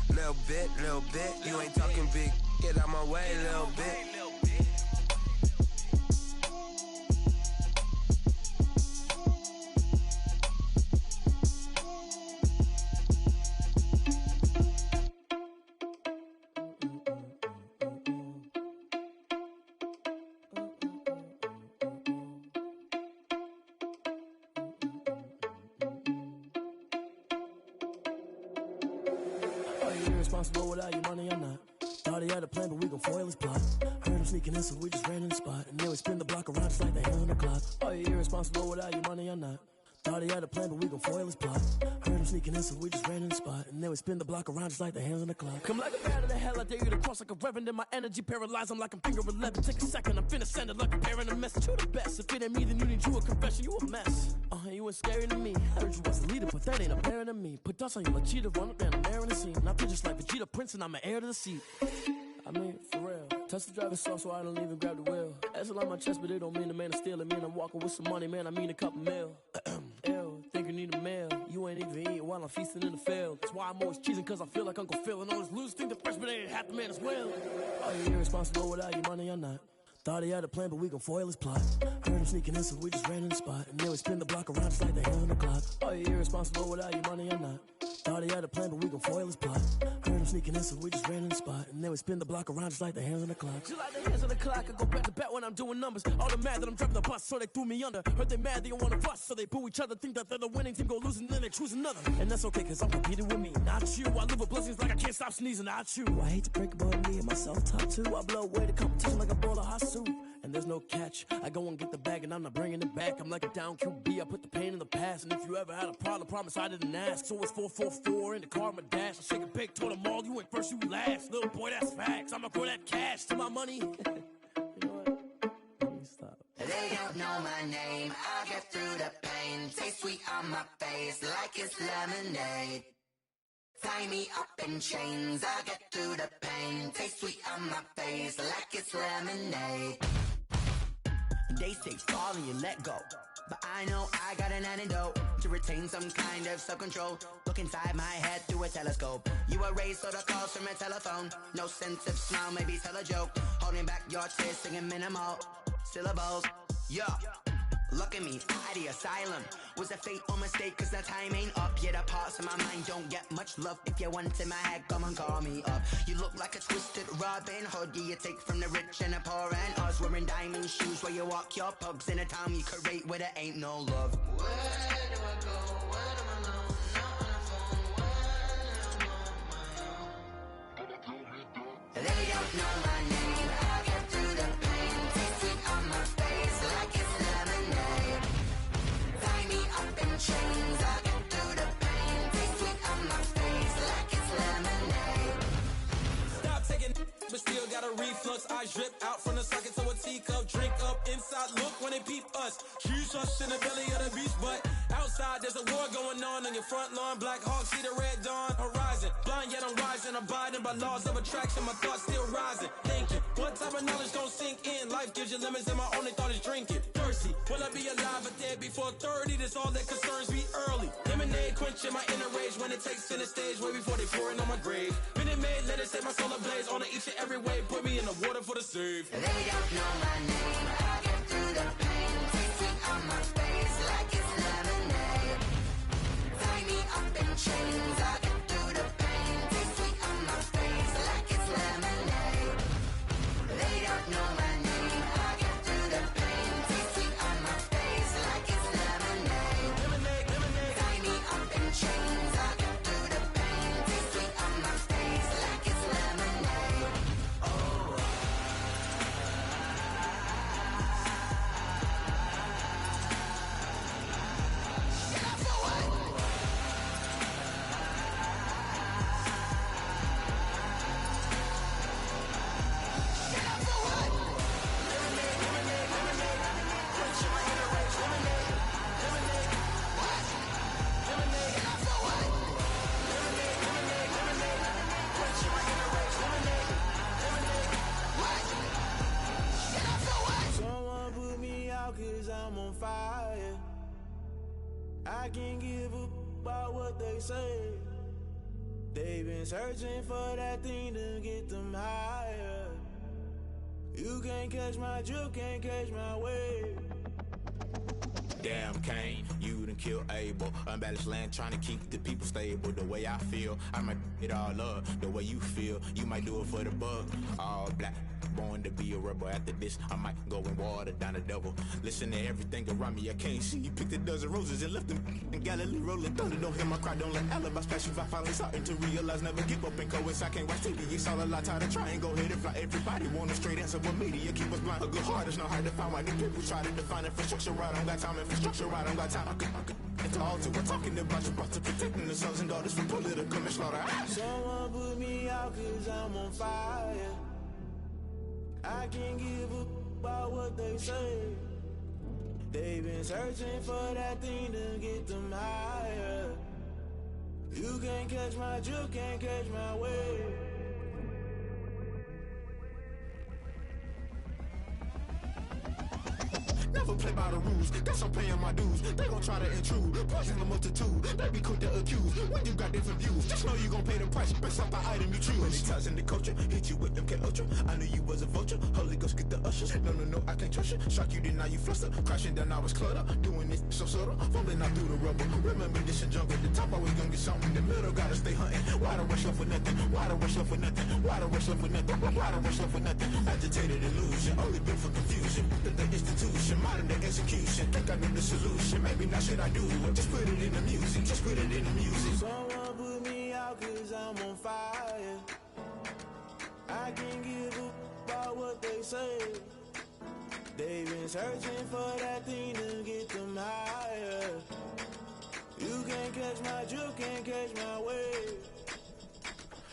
Little bit. You ain't talking big. Get out my way, little bit. Irresponsible without your money or not. Thought he had a plan, but we gon' foil his plot. Heard him sneaking in, so we just ran in the spot. And then we spin the block around just like the hand on the clock. Are you irresponsible without your money or not? Thought he had a plan, but we gon' foil his plot. Heard him sneaking in, so we just ran in the spot. And then we spin the block around just like the hands on the clock. Come like a bat of the hell, I dare you to cross like a reverend. In my energy paralyzed, I'm like I'm finger 11. Take a second, I'm finna send it like a parent a message. You the best, if it ain't me, then you need you a confession. You a mess. You ain't scary to me. Heard you was a leader, but that ain't apparent to me. Put dust on you like cheetah, run up down, I'm air in the scene. Now feel just like Vegeta Prince, and I'm an heir to the seat. I mean, for real. Touch the driver's soft so I don't even grab the wheel. That's a lot on my chest, but it don't mean the man is stealing. Mean I'm walking with some money, man, I mean a couple mil. Ew, think you need a meal. You ain't even eating while I'm feasting in the field. That's why I'm always cheesing, 'cause I feel like Uncle Phil. And all this losers think the freshman ain't half the man as well. Are you irresponsible without your money or not? Thought he had a plan, but we gon' foil his plot. Heard him sneaking in, so we just ran in the spot. And then we spin the block around just like the hand on the clock. Are you irresponsible without your money or not? Thought he had a plan, but we gon' foil his plot. Heard him sneaking in, so we just ran in the spot. And then we spin the block around just like the hands on the clock. Just like the hands on the clock, I go back to back when I'm doing numbers. All the mad that I'm driving the bus, so they threw me under. Heard they mad, they don't wanna bust, so they boo each other. Think that they're the winning team, go losing, then they choose another. And that's okay, 'cause I'm competing with me, not you. I live with blessings like I can't stop sneezing, not you. I hate to break about me and my self-talk too. I blow away the competition like a bowl of hot soup. And there's no catch. I go and get the bag and I'm not bringing it back. I'm like a down QB, I put the pain in the past. And if you ever had a problem, promise I didn't ask. So it's 444 in the car, my dash. I shake a big, told them all, you went first, you last. Little boy, that's facts. I'ma grow that cash to my money. You know what? Let me stop. They don't know my name. I get through the pain. Taste sweet on my face like it's lemonade. Tie me up in chains. I get through the pain. Taste sweet on my face like it's lemonade. They say fall and you let go. But I know I got an antidote to retain some kind of self-control. Look inside my head through a telescope. You erase all the calls from a telephone. No sense of smile, maybe tell a joke. Holding back your tears, singing minimal syllables. Yeah. Look at me, out the asylum. Was a fate or mistake, cause the time ain't up. Yet the parts of my mind don't get much love. If you want in my head, come and call me up. You look like a twisted Robin Hood. Yeah, you take from the rich and the poor and us. Wearing diamond shoes where you walk your pugs in a town you create where there ain't no love. Where do I go? Where am I alone? Not on the phone. When I'm on my own. They don't know my name. I get through the pain. Taste sweet on my face like it's lemonade. Tie me up in chains. I get through the pain. Taste sweet on my face like it's lemonade. Stop taking, but still got a reflux. Eyes drip out from the socket to a teacup. Drink up inside, look when they peep us. Choose us in the belly of the beast, but outside there's a war going on your front lawn. Black Hawk, see the red dawn horizon. Blind yet I'm rising, abiding by laws of attraction. My thoughts still rising, thinking what type of knowledge gon' sink in? Life gives you limits and my only thought is drinking. Thirsty, will I be alive or dead before 30? That's all that concerns me early. Lemonade quenching my inner rage when it takes center stage way before they pouring on my grave. Minute Maid, let it set my soul ablaze on each and every way. Put me in the water for the save. They don't know my name. I get through the pain. Taste sweet on my face like it's lemonade. Tie me up in chains. I get through the pain. Taste sweet on my face like it's lemonade. They don't know my name. I get through the pain. Taste sweet on my face like it's lemonade. Tie me up in chains. I get through the pain. Taste sweet on my face like it's lemonade. Oh. Someone put me out cause I'm on fire. I can't give up about what they say. They've been searching for that thing to get them higher. You can't catch my drift, can't catch my wave. Damn Kane, you done killed Abel. Unbalanced land trying to keep the people stable. The way I feel, I might it all up. The way you feel, you might do it for the bug. All black, born to be a rebel. After this, I might go and water down the devil. Listen to everything around me, I can't see. You picked a dozen roses and left them in Galilee rolling thunder. Don't hear my cry, don't let alibis pass you. I finally starting to realize, never give up and coincide. I can't watch TV, it's all a lot. Tired of trying, go ahead and fly. Everybody want a straight answer, but media keep us blind. A good heart is not hard to find. Why the people try to define infrastructure right? I don't got time, infrastructure right? I don't got time. I could it's all to we're talking about you, about to protecting the sons and daughters from political and slaughter. Someone put me out cause I'm on fire. I can't give up about what they say. They've been searching for that thing to get them higher. You can't catch my drift, can't catch my wave. Never play by the rules, guess I'm paying my dues. They gon' try to intrude, poison the multitude. They be quick to accuse, when you got different views. Just know you gon' pay the price, based off the item you choose. Many times in the culture, hit you with MK Ultra. I knew you was a vulture, Holy Ghost get the ushers. No, I can't trust you. Shock you, then now you fluster. Crashing down, I was cluttered. Doing this so subtle, fumbling out through the rubble. Remember this and jungle, the top always gonna get something. In the middle, gotta stay hunting. Why the rush left with nothing? Why the rush left with nothing? Why the rush left with nothing? Why the rush left with nothing? Agitated illusion, only built for confusion. The institution, modern day execution. Think I know the solution. Maybe not should I do it? Just put it in the music. Just put it in the music. Someone put me out cause I'm on fire. I can't give up about what they say. They've been searching for that thing to get them higher. You can't catch my drift, can't catch my wave.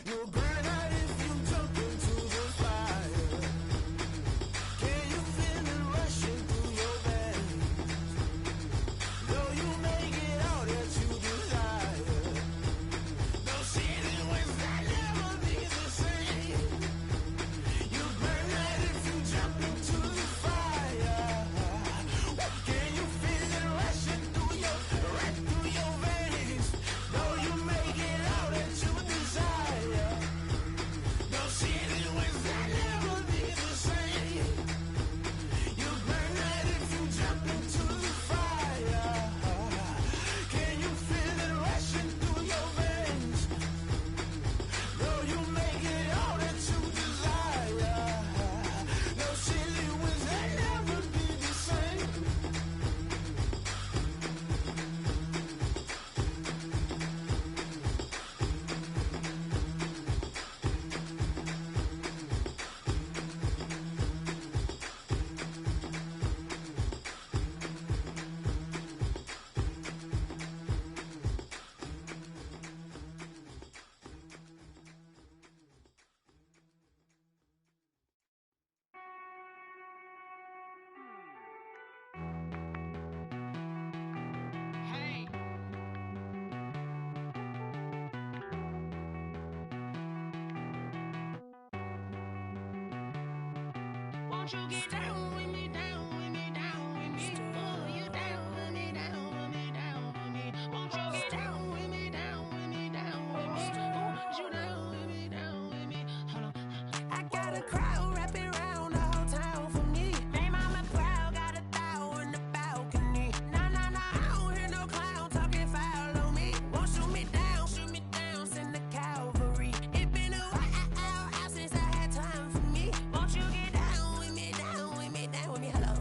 You'll burn out if you jump into the fire. Can you feel it rushing through your veins? Though you make it all that you desire. Don't see it was that never be the same. You burn out if you jump into the fire. Can you feel it Won't you get down with me, down with me, down with me? Oh, you down with me, down with me, down with me. Won't you get down with me, down with me, down with me? Oh, you down with me, down with me? Hold on. I got a crowd wrapping around the whole town for me. They mama proud, got a thou in the balcony. Nah, nah, nah, I don't hear no clown talking foul on me. Won't shoot me down, send the cavalry. It been a while since I had time for me. Won't you get down with me, down with me, down with me? Hello.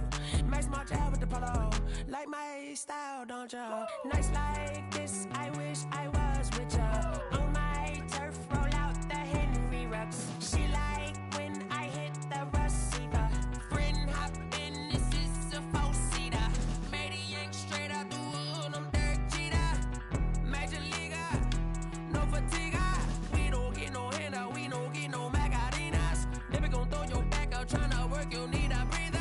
Max March out with the polo. Like my style, don't ya? Nights like this, I wish I was with ya. On my turf, roll out the Henry Rux. She like when I hit the receiver. Friend hop in, this is a four-seater. Made a yank straight out the wood, I'm Derek Jeter. Major leaguer, no fatigue. We don't get no handout, we don't get no Macarinas. Never gon' throw your back out, tryna work, you need a breather.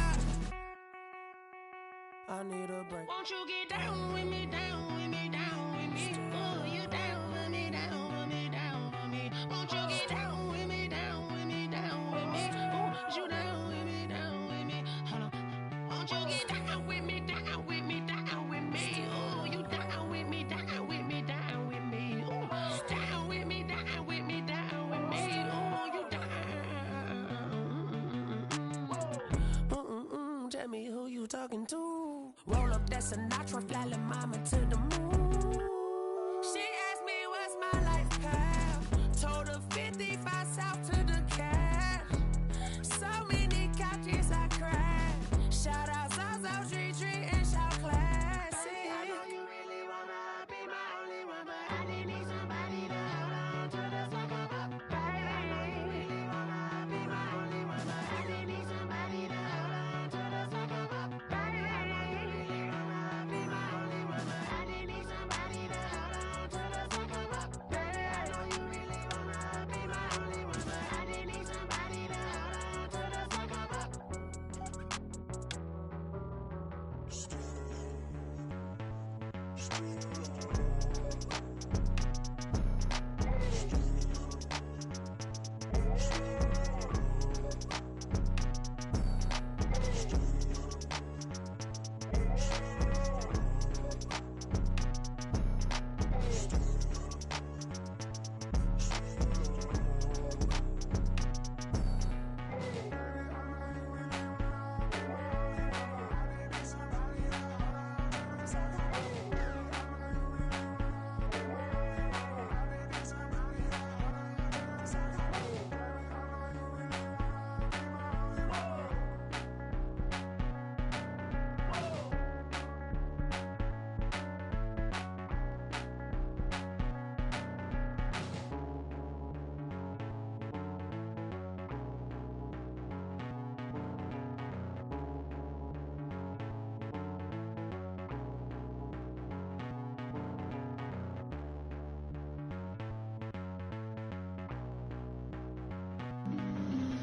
I need a break. Won't you get down with me, down with me, down with me? Oh, you down with me, down with me, down with me? Won't you get down with me, down with me, down with me? Oh, you down with me, down with me? Hold on. Won't you get down with me, down with me, down with me? Oh, you down with me, down with me, down with me? Oh, down with me, down with me, down with me? Oh, you down. Tell me who you talking to. Roll up that Sinatra, fly la mama to the moon. She asked me what's my life path. Told her 55 south to the cash. So many couches I crashed. Shout out South Street and shout classic. I know you really wanna be my only one, but I didn't need somebody to hold on to the sucker up. I know you really wanna be my only one, but I didn't need somebody to hold on to the sucker up. I know you really wanna be my only one, but I didn't need somebody to hold on to the sucker up. I know you really wanna be my only one, but I didn't need somebody to hold on to the sucker up.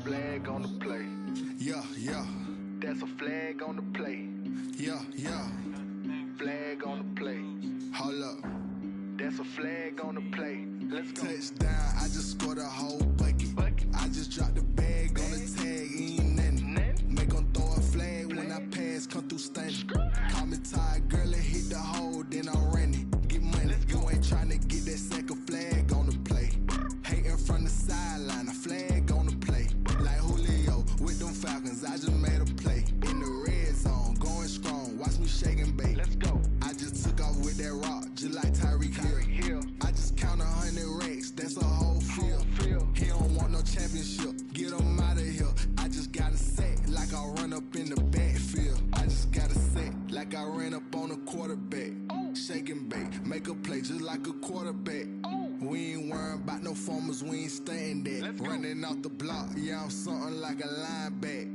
Flag on the play. Yeah, yeah. That's a flag on the play. Yeah, yeah. Flag on the play. Hold up. That's a flag on the play. Let's go. Touchdown, I just scored a whole bucket. I just dropped the bag on the tag, ain't nothing. Make 'em throw a flag when I pass, come through stunning. Call me tired, girl, and hit the hole, then I'm running. Get money, you ain't tryna get that second flag on the play. Hating from the sideline, a flag on the play. Like Julio with them Falcons, I just made a play. In the red zone, going strong, watch me shake and bake. Let's go. I just took off with that rock, just like Tyreek Hill. I just count 100 racks, that's a whole field. He don't want no championship, get him out of here. I just got a set, like I run up in the backfield. I just got a set, like I ran up on a quarterback. Shake and bake, make a play just like a quarterback. We ain't worrying about no formers, we ain't staying there. Running off the block, yeah, I'm something like a lineback.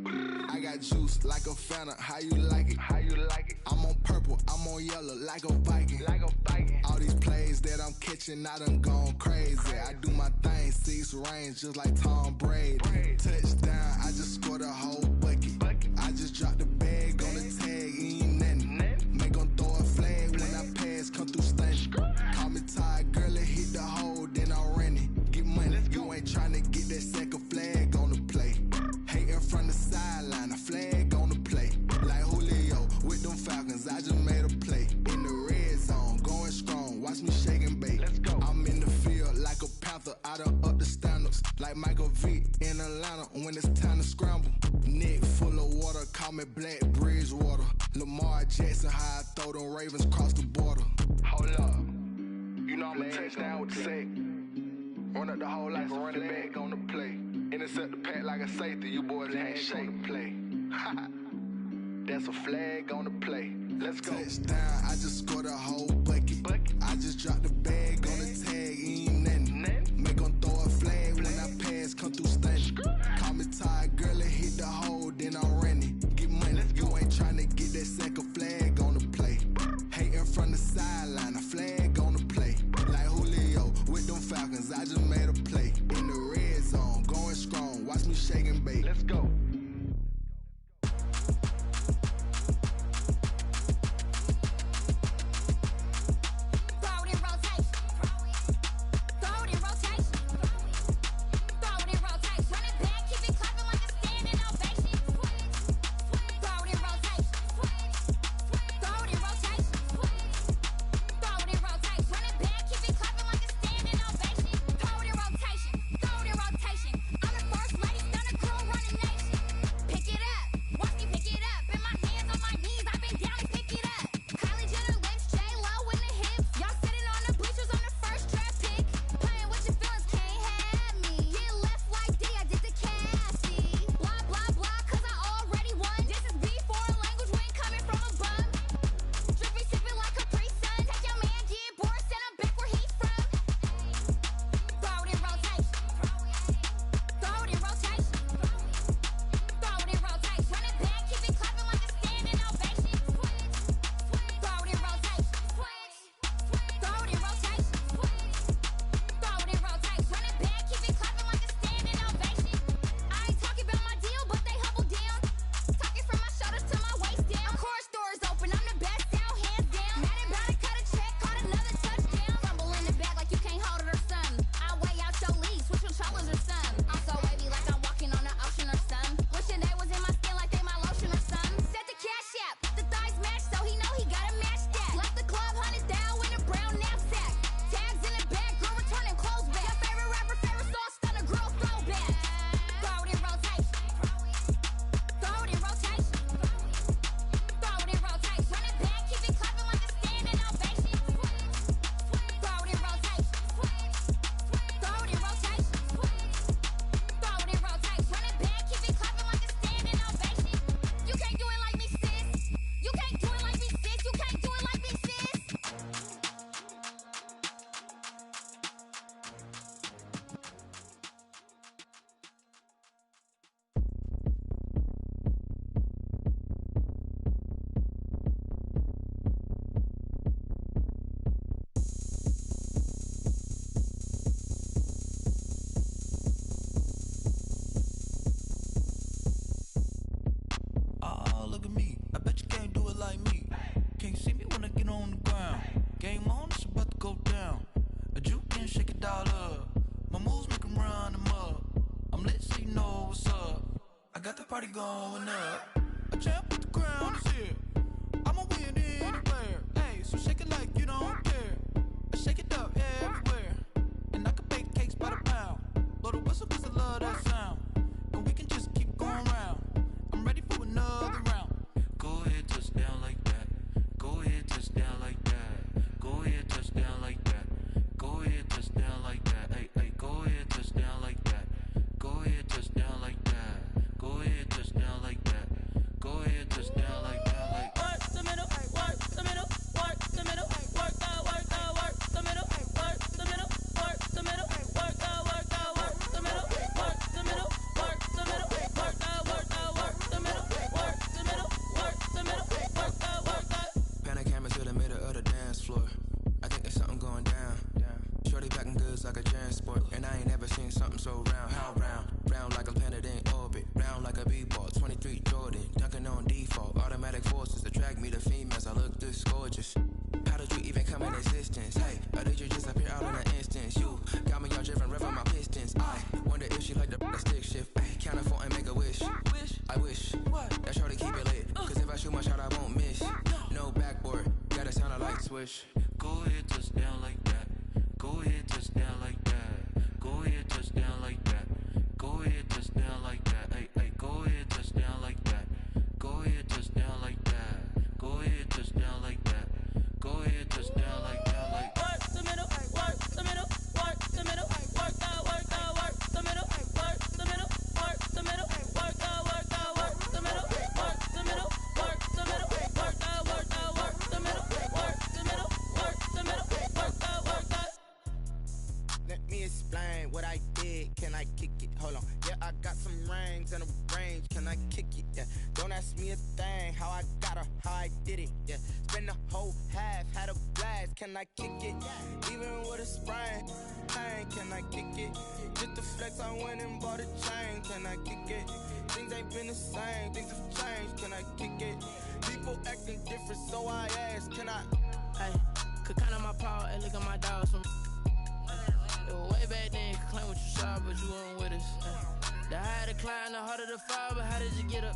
I got juice like a Fanta, how you like it? How you like it? I'm on purple, I'm on yellow, like a Viking. Like a Viking. All these plays that I'm catching, I done gone crazy. I do my thing, 6 range, just like Tom Brady. Touchdown, I just scored a whole bucket. I just dropped the bag on the tag, ain't nothing. Make 'em throw a flag when I pass, come through stunning. Call me tired, girl, and hit the hole, then I'm running. Get money, you ain't tryna get that second flag on the play. Hating from the sideline, a Ravens cross the border. Hold up. You know I'm a touchdown with the sack. Run up the whole like a running back on the play. Intercept the pack like a safety. You boys ain't shake the play. That's a flag on the play. Let's go. Touchdown, I just scored a whole bucket. I just dropped the bag on the tag, ain't nothing. Make 'em throw a flag when I pass, come through stunning. Call me tired, girl, it hit the hole, then I'm running. Get money, you ain't tryna get that second flag on the play. Hating from the sideline, a flag on the play. Like Julio with them Falcons, I just made a play. In the red zone, going strong, watch me shake and bake. Let's go. Party going up. A champ with the crown is here. I'ma win anywhere. Hey, so shake it like you don't care. I shake it up everywhere. And I can bake cakes by the pound. Blow the whistle 'cause I love that sound. And we can just keep going round. I'm ready for another round. Go ahead, touch down like that. Go ahead, touch down like that. Go ahead, touch down like that. Go ahead, touch down like that. Hey, hey, go ahead, touch down like that. Go ahead, touch down like that. Go ahead, touch down like that. Go ahead, touch down like that. Like work the middle, work the middle, work the middle, work the middle, work the middle, work the middle, work the middle, work the middle, work the middle, work the middle, work the middle, work the middle, work the. Pan a camera to the middle of the dance floor. I think there's something going down. Shorty packing goods like a transport, and I ain't never seen something so round. How round? Round like a planet in orbit, round like a b-ball. 23 Jordan, dunking on default. Automatic forces attract me to females. I look this gorgeous. How did you even come in existence? Hey, or did you just appear out in an instance? You got me all driven, revving my pistons. I wonder if she like the stick shift. Ay, count a four and make a wish. I wish that shorty keep it lit. 'Cause if I shoot my shot, I won't miss. No backboard, gotta sound a light switch. Go ahead, touch down like that. Go ahead, touch down like that. Go ahead, touch down like that. Go ahead, touch down like that. Hey, hey, go ahead, touch down like that. Go ahead, touch down like that. Go ahead, touch down like that. ask me a thing, how I got her, how I did it, yeah. Spend the whole half, had a blast, can I kick it? Even with a sprain, pain, can I kick it? Just the flex, I went and bought a chain, can I kick it? Things ain't been the same, things have changed, can I kick it? People acting different, so I ask, can I? Hey, could count on my power, and look at my dogs from. It was way back then, could claim what you saw, but you weren't with us. The higher the climb, the harder the fall, but how did you get up?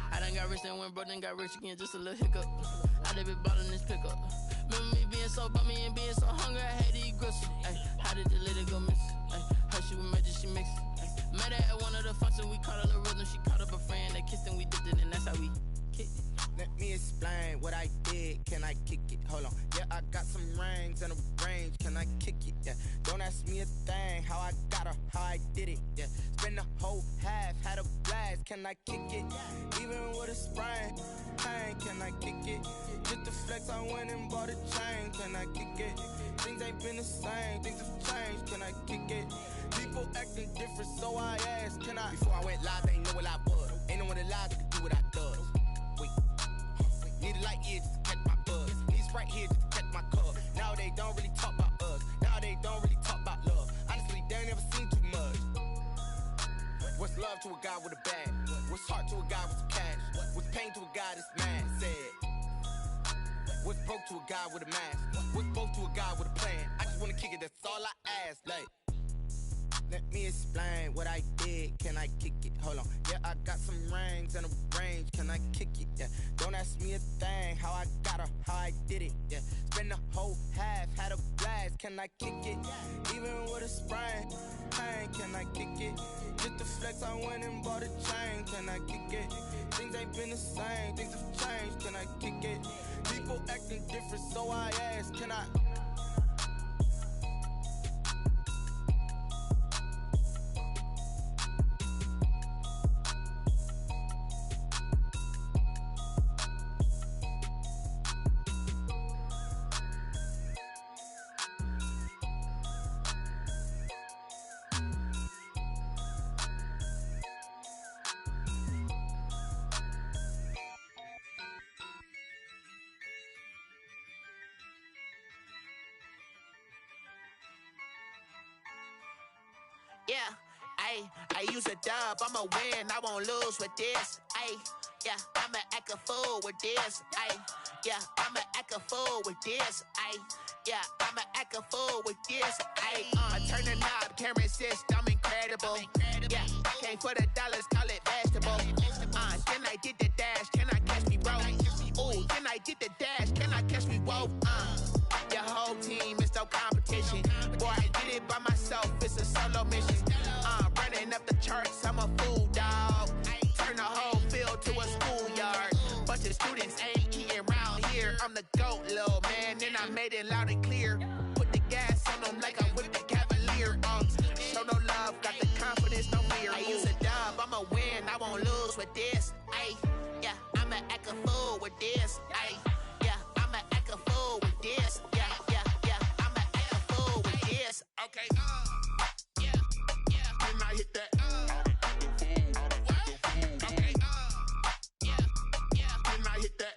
I done got rich and went broke, then got rich again, just a little hiccup. I done been ballin' this pickup. Remember me being so bummy and being so hungry, I had to eat gristle. Ay, how did the lady go miss? Ay, her she was magic, she mixed. Met her at one of the functions, we caught her the rhythm, she caught up a friend, they kissed and we dipped it, and that's how we kicked it. Let me explain what I did, can I kick it? Hold on, yeah, I got some rings and a range, can I kick it? Yeah, don't ask me a thing, how I got her, how I did it? Yeah, spend the whole half, had a blast, can I kick it? Even with a sprain, pain, can I kick it? Just the flex, I went and bought a chain, can I kick it? Things ain't been the same, things have changed, can I kick it? People acting different, so I ask, can I? Before I went live, they ain't know what I was. Ain't no one alive that could do what I does. Wait. Need a light here just to catch my buzz. Need Sprite here just to catch my cup. Now they don't really talk about us. Now they don't really talk about love. Honestly, they ain't never seen too much. What's love to a guy with a bag? What's heart to a guy with some cash? What's pain to a guy that's mad? Said. What's broke to a guy with a mask? What's both to a guy with a plan? I just wanna kick it, that's all I ask. Like, let me explain what I did, can I kick it? Hold on, yeah, I got some rings and a range, can I kick it? Yeah, don't ask me a thing, how I got her, how I did it? Yeah, spend the whole half, had a blast, can I kick it? Even with a sprain, pain, can I kick it? Just the flex, I went and bought a chain, can I kick it? Things ain't been the same, things have changed, can I kick it? People acting different, so I ask, can I? Yeah, I use a dub, I'ma win, I won't lose with this. Yeah, I'ma act a fool with this. Yeah, I'ma act a fool with this. Yeah, I'ma act a fool with this. I turn the knob, camera assist, I'm incredible. Yeah, came for the dollars, call it vegetable. Then I did the dash, can I catch me, bro? Ooh, then I did the dash, can I catch me, whoa? Your whole team is no competition. Boy, I did it by myself, it's a solo mission. Running up the charts, I'm a fool, dog. Turn the whole field to a schoolyard. Bunch of students ain't eating round here. I'm the GOAT, little man, and I made it loud and clear. Put the gas on them like I'm with the Cavalier. Show no love, got the confidence, no fear. I use a dub, I'ma win, I won't lose with this. Yeah, I'ma act a fool with this. Yeah, I'ma act a fool with this. Yeah, I'ma act a fool with this. Okay. Can I hit that? Okay. Can I hit that?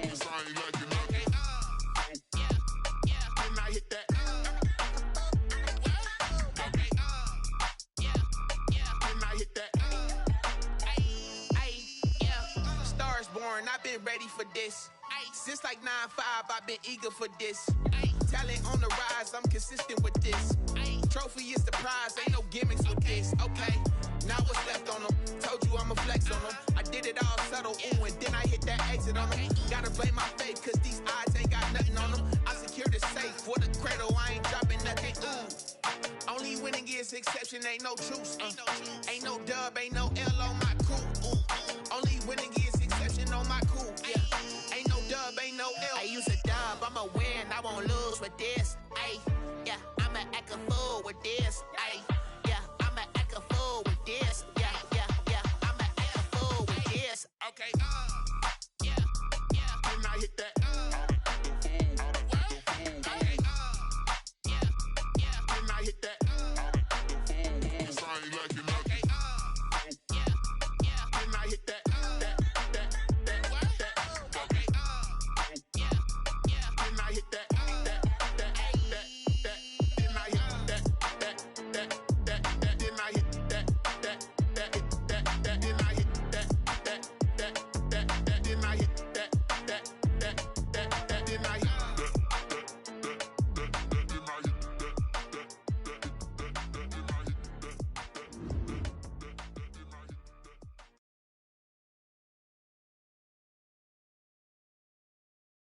Cause I ain't like it. Okay. Can I hit that? Okay. Can I hit that? Stars born, I've been ready for this. Since like 9-5, I've been eager for this. Talent on the rise, I'm consistent with this. Trophy is the prize, ain't no gimmicks with this. Okay, now what's left on them? Told you I'ma flex on them. I did it all subtle, ooh, and then I hit that exit on them. Gotta blame my faith, cause these odds ain't got nothing on them. I secured the safe for the cradle, I ain't dropping nothing, ooh. Only winning is exception, ain't no truce. Ain't no dub, ain't no